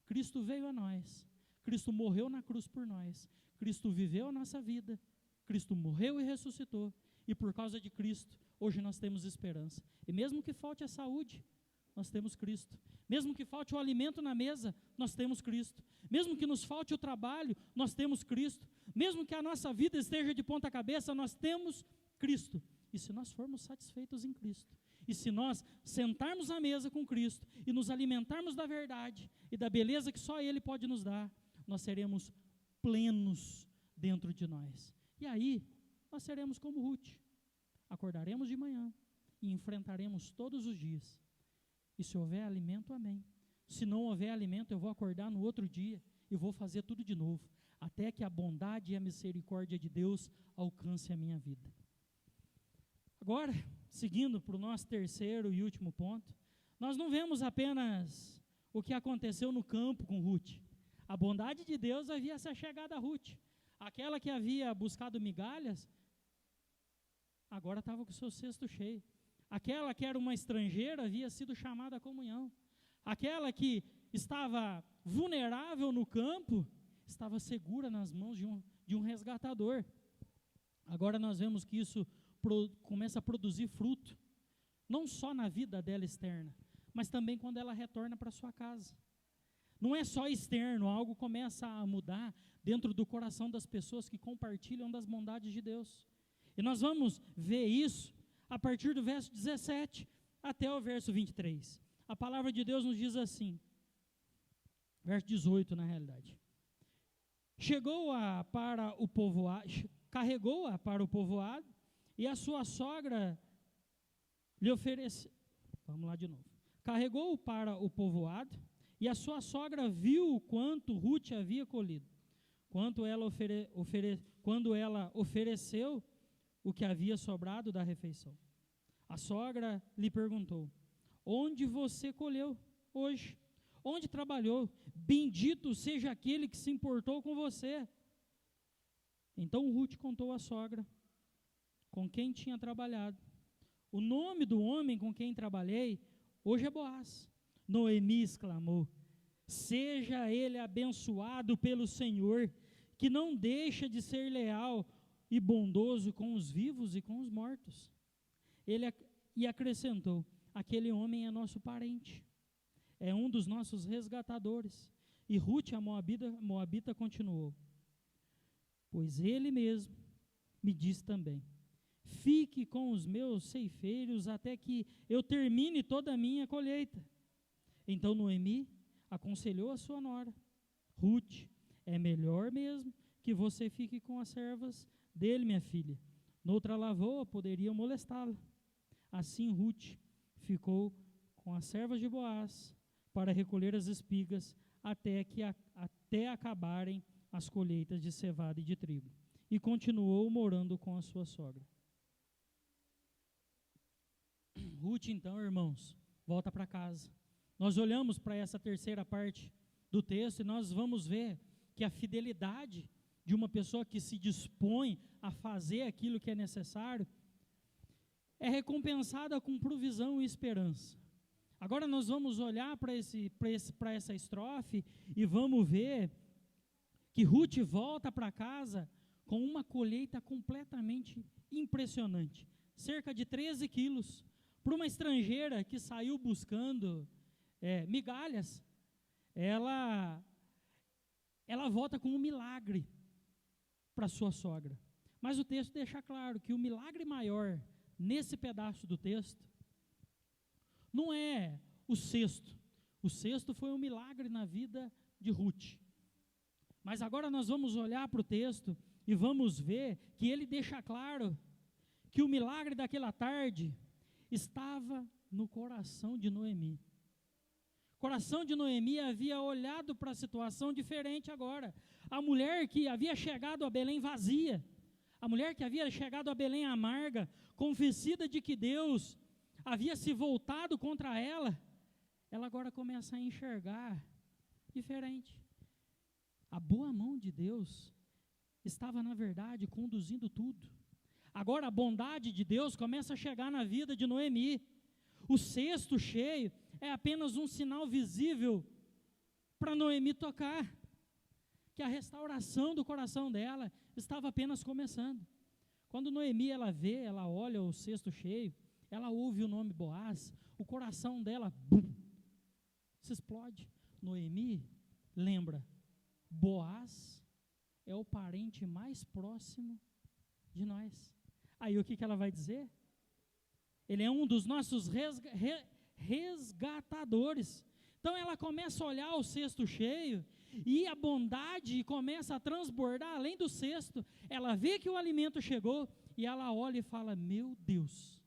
Speaker 1: Cristo veio a nós. Cristo morreu na cruz por nós. Cristo viveu a nossa vida. Cristo morreu e ressuscitou. E por causa de Cristo, hoje nós temos esperança. E mesmo que falte a saúde, nós temos Cristo. Mesmo que falte o alimento na mesa, nós temos Cristo. Mesmo que nos falte o trabalho, nós temos Cristo. Mesmo que a nossa vida esteja de ponta cabeça, nós temos Cristo. E se nós formos satisfeitos em Cristo, e se nós sentarmos à mesa com Cristo e nos alimentarmos da verdade e da beleza que só Ele pode nos dar, nós seremos plenos dentro de nós. E aí, nós seremos como Ruth. Acordaremos de manhã e enfrentaremos todos os dias. E se houver alimento, amém. Se não houver alimento, eu vou acordar no outro dia e vou fazer tudo de novo, até que a bondade e a misericórdia de Deus alcance a minha vida. Agora, seguindo para o nosso terceiro e último ponto, nós não vemos apenas o que aconteceu no campo com Ruth. A bondade de Deus havia se chegado a Ruth. Aquela que havia buscado migalhas, agora estava com o seu cesto cheio. Aquela que era uma estrangeira havia sido chamada à comunhão. Aquela que estava vulnerável no campo, estava segura nas mãos de um resgatador. Agora nós vemos que isso começa a produzir fruto, não só na vida dela externa, mas também quando ela retorna para sua casa. Não é só externo, algo começa a mudar dentro do coração das pessoas que compartilham das bondades de Deus. E nós vamos ver isso a partir do verso 17 até o verso 23. A palavra de Deus nos diz assim, verso 18 na realidade. Carregou-a para o povoado, e a sua sogra lhe ofereceu. Vamos lá de novo. Carregou-o para o povoado, e a sua sogra viu quanto Ruth havia colhido, quando ela ofereceu o que havia sobrado da refeição. A sogra lhe perguntou: onde você colheu hoje? Onde trabalhou? Bendito seja aquele que se importou com você. Então Ruth contou à sogra com quem tinha trabalhado. O nome do homem com quem trabalhei hoje é Boaz. Noemi exclamou: seja ele abençoado pelo Senhor, que não deixa de ser leal e bondoso com os vivos e com os mortos. E acrescentou: aquele homem é nosso parente, é um dos nossos resgatadores. E Ruth, a moabita, continuou: pois ele mesmo me disse também: fique com os meus ceifeiros até que eu termine toda a minha colheita. Então Noemi aconselhou a sua nora: Ruth, é melhor mesmo que você fique com as servas dele, minha filha. Noutra lavoura poderiam molestá-la. Assim Ruth ficou com as servas de Boaz para recolher as espigas até acabarem as colheitas de cevada e de trigo. E continuou morando com a sua sogra. Ruth, então, irmãos, volta para casa. Nós olhamos para essa terceira parte do texto e nós vamos ver que a fidelidade de uma pessoa que se dispõe a fazer aquilo que é necessário é recompensada com provisão e esperança. Agora nós vamos olhar para essa estrofe e vamos ver que Ruth volta para casa com uma colheita completamente impressionante. Cerca de 13 quilos. Para uma estrangeira que saiu buscando migalhas, ela volta com um milagre para sua sogra. Mas o texto deixa claro que o milagre maior nesse pedaço do texto não é o cesto. O cesto foi um milagre na vida de Ruth. Mas agora nós vamos olhar para o texto e vamos ver que ele deixa claro que o milagre daquela tarde estava no coração de Noemi. O coração de Noemi havia olhado para a situação diferente agora. A mulher que havia chegado a Belém vazia, a mulher que havia chegado a Belém amarga, convencida de que Deus havia se voltado contra ela, ela agora começa a enxergar diferente. A boa mão de Deus estava, na verdade, conduzindo tudo. Agora a bondade de Deus começa a chegar na vida de Noemi. O cesto cheio é apenas um sinal visível para Noemi tocar, que a restauração do coração dela estava apenas começando. Quando Noemi ela olha o cesto cheio, ela ouve o nome Boaz, o coração dela se explode. Noemi lembra, Boaz é o parente mais próximo de nós. Aí o que ela vai dizer? Ele é um dos nossos resgatadores. Então ela começa a olhar o cesto cheio e a bondade começa a transbordar além do cesto. Ela vê que o alimento chegou e ela olha e fala, meu Deus,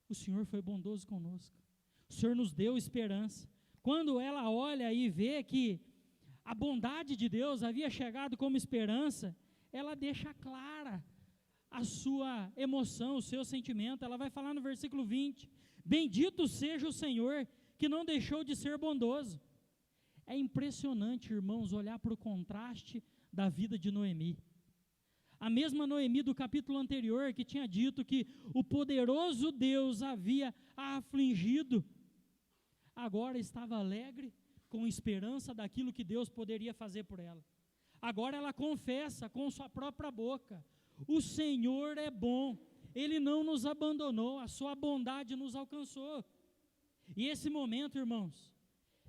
Speaker 1: o Senhor foi bondoso conosco. O Senhor nos deu esperança. Quando ela olha e vê que a bondade de Deus havia chegado como esperança, ela deixa clara a sua emoção, o seu sentimento. Ela vai falar no versículo 20, bendito seja o Senhor, que não deixou de ser bondoso. É impressionante, irmãos, olhar para o contraste da vida de Noemi. A mesma Noemi do capítulo anterior, que tinha dito que o poderoso Deus havia a afligido, agora estava alegre, com esperança daquilo que Deus poderia fazer por ela. Agora ela confessa com sua própria boca, o Senhor é bom, Ele não nos abandonou, a sua bondade nos alcançou. E esse momento, irmãos,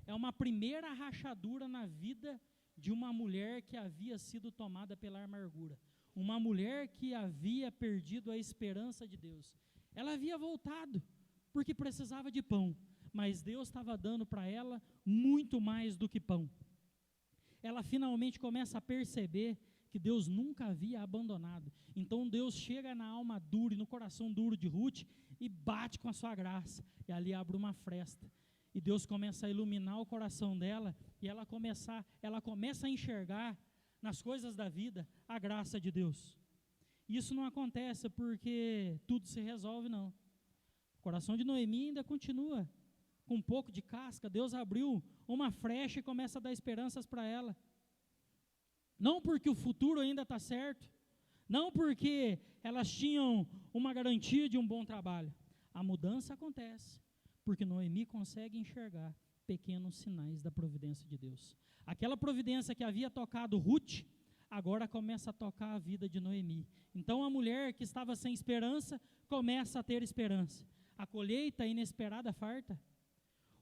Speaker 1: é uma primeira rachadura na vida de uma mulher que havia sido tomada pela amargura. Uma mulher que havia perdido a esperança de Deus. Ela havia voltado, porque precisava de pão, mas Deus estava dando para ela muito mais do que pão. Ela finalmente começa a perceber que Deus nunca havia abandonado. Então Deus chega na alma dura e no coração duro de Ruth e bate com a sua graça. E ali abre uma fresta. E Deus começa a iluminar o coração dela e ela começa a enxergar nas coisas da vida a graça de Deus. Isso não acontece porque tudo se resolve, não. O coração de Noemi ainda continua com um pouco de casca. Deus abriu uma frecha e começa a dar esperanças para ela. Não porque o futuro ainda está certo, não porque elas tinham uma garantia de um bom trabalho. A mudança acontece porque Noemi consegue enxergar pequenos sinais da providência de Deus. Aquela providência que havia tocado Ruth, agora começa a tocar a vida de Noemi. Então a mulher que estava sem esperança, começa a ter esperança. A colheita inesperada farta.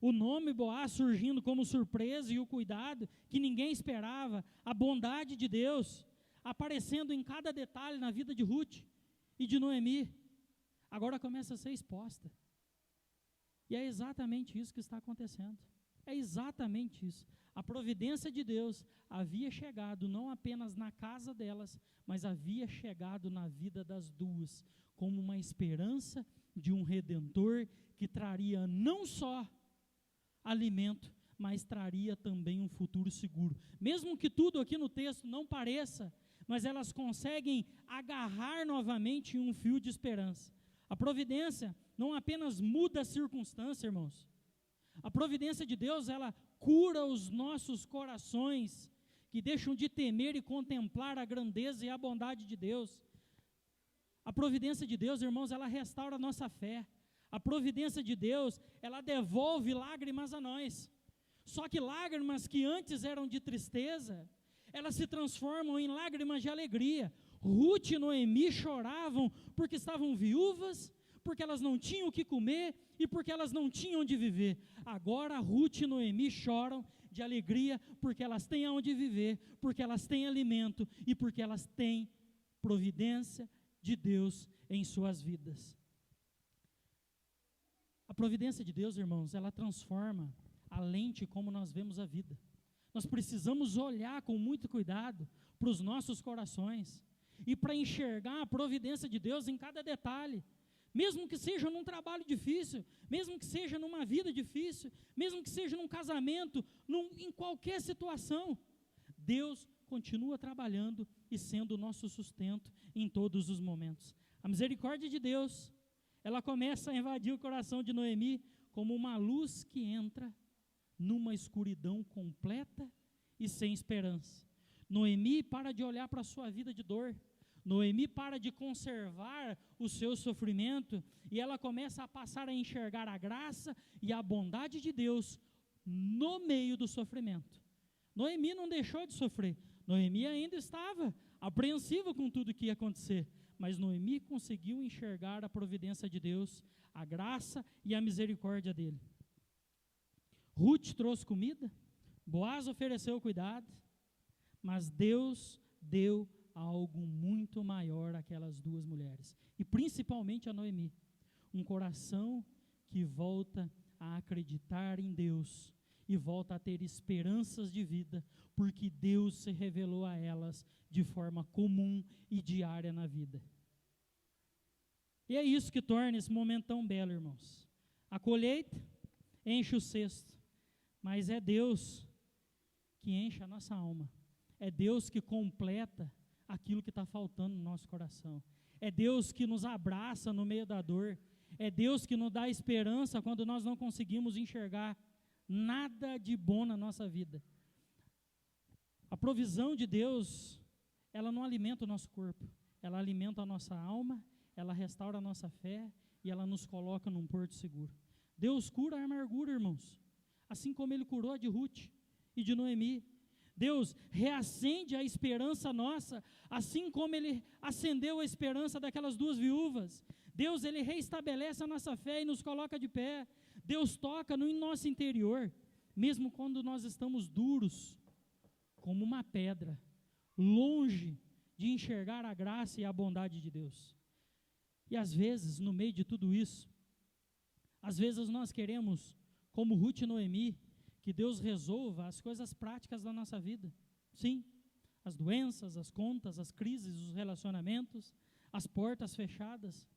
Speaker 1: O nome Boaz surgindo como surpresa e o cuidado que ninguém esperava, a bondade de Deus aparecendo em cada detalhe na vida de Ruth e de Noemi, agora começa a ser exposta. E é exatamente isso que está acontecendo. É exatamente isso. A providência de Deus havia chegado não apenas na casa delas, mas havia chegado na vida das duas, como uma esperança de um Redentor que traria não só alimento, mas traria também um futuro seguro. Mesmo que tudo aqui no texto não pareça, mas elas conseguem agarrar novamente um fio de esperança. A providência não apenas muda a circunstância, irmãos. A providência de Deus, ela cura os nossos corações, que deixam de temer e contemplar a grandeza e a bondade de Deus. A providência de Deus, irmãos, ela restaura a nossa fé. A providência de Deus, ela devolve lágrimas a nós. Só que lágrimas que antes eram de tristeza, elas se transformam em lágrimas de alegria. Ruth e Noemi choravam porque estavam viúvas, porque elas não tinham o que comer e porque elas não tinham onde viver. Agora Ruth e Noemi choram de alegria porque elas têm onde viver, porque elas têm alimento e porque elas têm providência de Deus em suas vidas. A providência de Deus, irmãos, ela transforma a lente como nós vemos a vida. Nós precisamos olhar com muito cuidado para os nossos corações e para enxergar a providência de Deus em cada detalhe. Mesmo que seja num trabalho difícil, mesmo que seja numa vida difícil, mesmo que seja num casamento, em qualquer situação, Deus continua trabalhando e sendo o nosso sustento em todos os momentos. A misericórdia de Deus, ela começa a invadir o coração de Noemi como uma luz que entra numa escuridão completa e sem esperança. Noemi para de olhar para a sua vida de dor. Noemi para de conservar o seu sofrimento e ela começa a passar a enxergar a graça e a bondade de Deus no meio do sofrimento. Noemi não deixou de sofrer. Noemi ainda estava apreensiva com tudo que ia acontecer, mas Noemi conseguiu enxergar a providência de Deus, a graça e a misericórdia dele. Ruth trouxe comida, Boaz ofereceu cuidado, mas Deus deu algo muito maior àquelas duas mulheres, e principalmente a Noemi, um coração que volta a acreditar em Deus, e volta a ter esperanças de vida, porque Deus se revelou a elas de forma comum e diária na vida. E é isso que torna esse momento tão belo, irmãos. A colheita enche o cesto, mas é Deus que enche a nossa alma, é Deus que completa aquilo que está faltando no nosso coração, é Deus que nos abraça no meio da dor, é Deus que nos dá esperança quando nós não conseguimos enxergar nada de bom na nossa vida. A provisão de Deus, ela não alimenta o nosso corpo, ela alimenta a nossa alma, ela restaura a nossa fé e ela nos coloca num porto seguro. Deus cura a amargura, irmãos, assim como Ele curou a de Ruth e de Noemi. Deus reacende a esperança nossa, assim como Ele acendeu a esperança daquelas duas viúvas. Deus, Ele reestabelece a nossa fé e nos coloca de pé. Deus toca no nosso interior, mesmo quando nós estamos duros, como uma pedra, longe de enxergar a graça e a bondade de Deus. E às vezes, no meio de tudo isso, às vezes nós queremos, como Ruth e Noemi, que Deus resolva as coisas práticas da nossa vida. Sim, as doenças, as contas, as crises, os relacionamentos, as portas fechadas.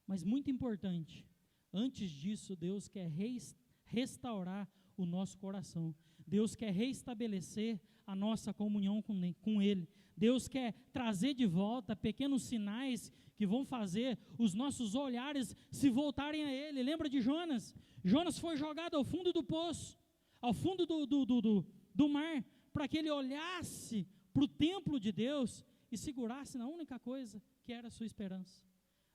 Speaker 1: Mas muito importante, antes disso, Deus quer restaurar o nosso coração. Deus quer reestabelecer a nossa comunhão com Ele. Deus quer trazer de volta pequenos sinais que vão fazer os nossos olhares se voltarem a Ele. Lembra de Jonas? Jonas foi jogado ao fundo do poço, ao fundo do mar, para que ele olhasse para o templo de Deus e segurasse na única coisa que era a sua esperança.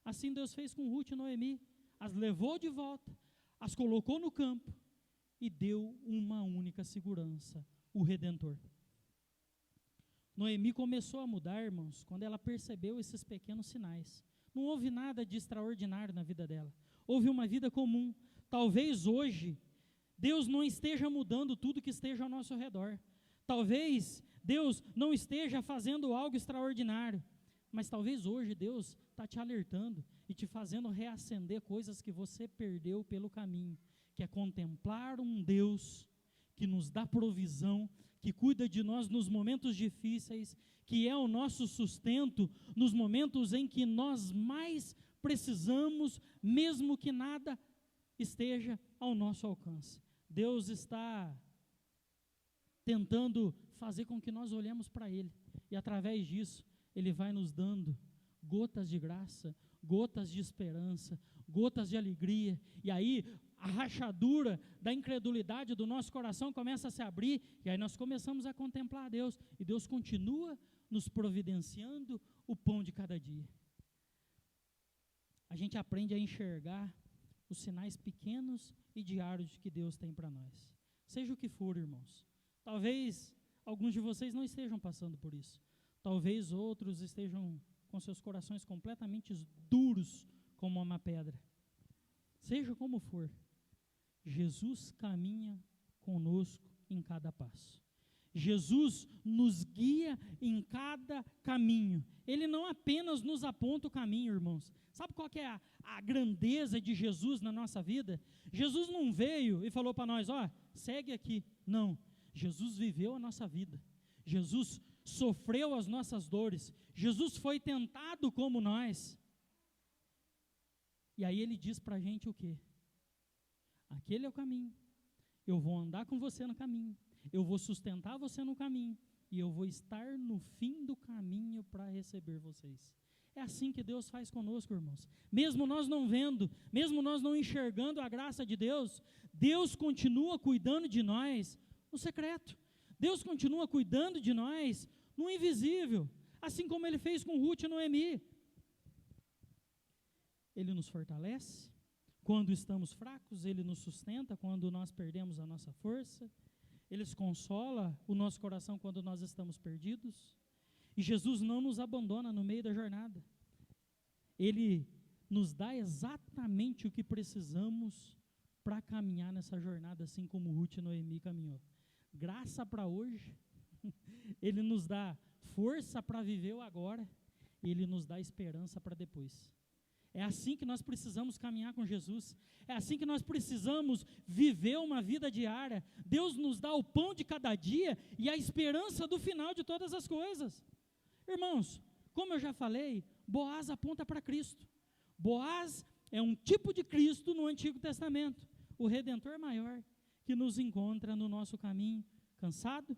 Speaker 1: Assim Deus fez com Ruth e Noemi, as levou de volta, as colocou no campo e deu uma única segurança, o Redentor. Noemi começou a mudar, irmãos, quando ela percebeu esses pequenos sinais. Não houve nada de extraordinário na vida dela, houve uma vida comum. Talvez hoje Deus não esteja mudando tudo que esteja ao nosso redor. Talvez Deus não esteja fazendo algo extraordinário, mas talvez hoje Deus está te alertando e te fazendo reacender coisas que você perdeu pelo caminho, que é contemplar um Deus que nos dá provisão, que cuida de nós nos momentos difíceis, que é o nosso sustento nos momentos em que nós mais precisamos, mesmo que nada esteja ao nosso alcance. Deus está tentando fazer com que nós olhemos para Ele, e através disso, Ele vai nos dando gotas de graça, gotas de esperança, gotas de alegria, e aí a rachadura da incredulidade do nosso coração começa a se abrir, e aí nós começamos a contemplar a Deus, e Deus continua nos providenciando o pão de cada dia. A gente aprende a enxergar os sinais pequenos e diários que Deus tem para nós. Seja o que for, irmãos. Talvez alguns de vocês não estejam passando por isso. Talvez outros estejam com seus corações completamente duros como uma pedra. Seja como for, Jesus caminha conosco em cada passo. Jesus nos guia em cada caminho. Ele não apenas nos aponta o caminho, irmãos. Sabe qual que é a grandeza de Jesus na nossa vida? Jesus não veio e falou para nós, segue aqui. Não, Jesus viveu a nossa vida. Jesus sofreu as nossas dores. Jesus foi tentado como nós. E aí Ele diz para a gente o quê? Aquele é o caminho. Eu vou andar com você no caminho. Eu vou sustentar você no caminho, e eu vou estar no fim do caminho para receber vocês. É assim que Deus faz conosco, irmãos. Mesmo nós não vendo, mesmo nós não enxergando a graça de Deus, Deus continua cuidando de nós no secreto. Deus continua cuidando de nós no invisível, assim como Ele fez com Ruth e Noemi. Ele nos fortalece, quando estamos fracos, Ele nos sustenta, quando nós perdemos a nossa força, Ele consola o nosso coração quando nós estamos perdidos, e Jesus não nos abandona no meio da jornada. Ele nos dá exatamente o que precisamos para caminhar nessa jornada, assim como Ruth e Noemi caminhou. Graça para hoje, Ele nos dá força para viver o agora, e Ele nos dá esperança para depois. É assim que nós precisamos caminhar com Jesus, é assim que nós precisamos viver uma vida diária. Deus nos dá o pão de cada dia e a esperança do final de todas as coisas. Irmãos, como eu já falei, Boaz aponta para Cristo. Boaz é um tipo de Cristo no Antigo Testamento, o Redentor maior, que nos encontra no nosso caminho, cansado,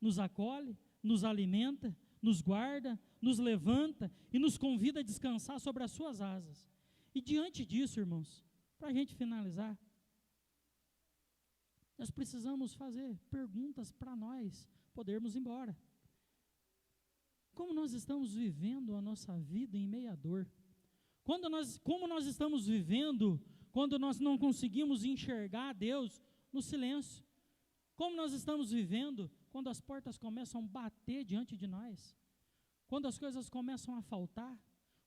Speaker 1: nos acolhe, nos alimenta, nos guarda, nos levanta e nos convida a descansar sobre as suas asas. E diante disso, irmãos, para a gente finalizar, nós precisamos fazer perguntas para nós podermos ir embora. Como nós estamos vivendo a nossa vida em meio à dor? Como nós estamos vivendo quando nós não conseguimos enxergar Deus no silêncio? Como nós estamos vivendo quando as portas começam a bater diante de nós? Quando as coisas começam a faltar?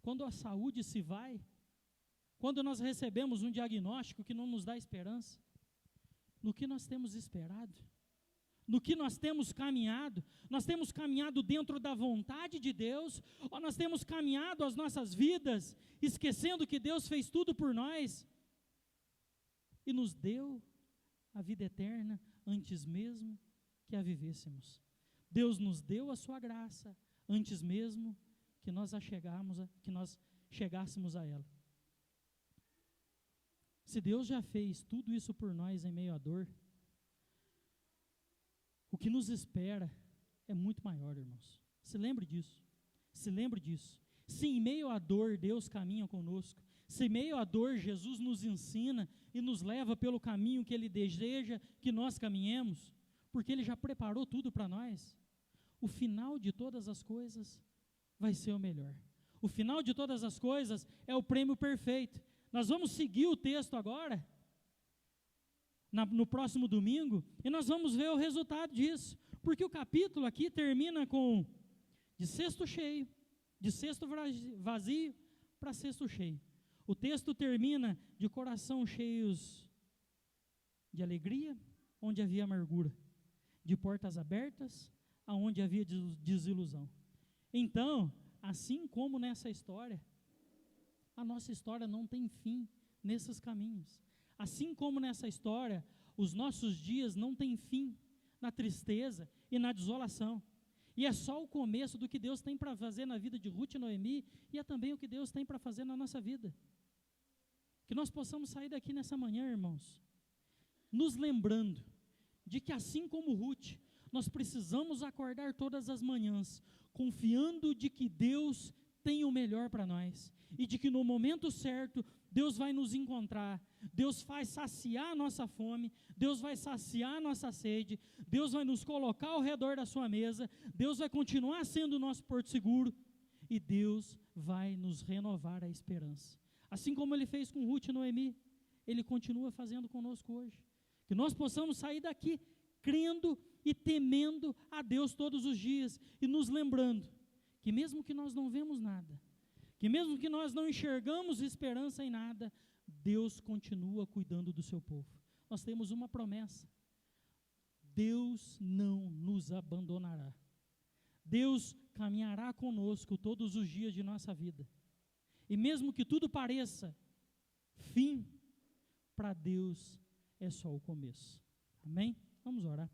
Speaker 1: Quando a saúde se vai? Quando nós recebemos um diagnóstico que não nos dá esperança? No que nós temos esperado? No que nós temos caminhado? Nós temos caminhado dentro da vontade de Deus? Ou nós temos caminhado as nossas vidas, esquecendo que Deus fez tudo por nós e nos deu a vida eterna antes mesmo que a vivêssemos? Deus nos deu a sua graça antes mesmo que nós chegássemos a ela. Se Deus já fez tudo isso por nós em meio à dor, o que nos espera é muito maior, irmãos. Se lembre disso. Se lembre disso. Se em meio à dor Deus caminha conosco, se em meio à dor Jesus nos ensina e nos leva pelo caminho que Ele deseja que nós caminhemos, porque Ele já preparou tudo para nós, o final de todas as coisas vai ser o melhor. O final de todas as coisas é o prêmio perfeito. Nós vamos seguir o texto agora, no próximo domingo, e nós vamos ver o resultado disso, porque o capítulo aqui termina com de cesto cheio, de cesto vazio para cesto cheio. O texto termina de coração cheios de alegria, onde havia amargura, de portas abertas, aonde havia desilusão. Então, assim como nessa história, a nossa história não tem fim nesses caminhos. Assim como nessa história, os nossos dias não têm fim na tristeza e na desolação. E é só o começo do que Deus tem para fazer na vida de Ruth e Noemi, e é também o que Deus tem para fazer na nossa vida. Que nós possamos sair daqui nessa manhã, irmãos, nos lembrando de que assim como Ruth, nós precisamos acordar todas as manhãs, confiando de que Deus tem o melhor para nós, e de que no momento certo, Deus vai nos encontrar, Deus vai saciar a nossa fome, Deus vai saciar a nossa sede, Deus vai nos colocar ao redor da sua mesa, Deus vai continuar sendo o nosso porto seguro, e Deus vai nos renovar a esperança. Assim como Ele fez com Ruth e Noemi, Ele continua fazendo conosco hoje. Que nós possamos sair daqui crendo e temendo a Deus todos os dias, e nos lembrando que mesmo que nós não vemos nada, que mesmo que nós não enxergamos esperança em nada, Deus continua cuidando do seu povo. Nós temos uma promessa: Deus não nos abandonará. Deus caminhará conosco todos os dias de nossa vida. E mesmo que tudo pareça fim, para Deus é só o começo. Amém? Vamos orar.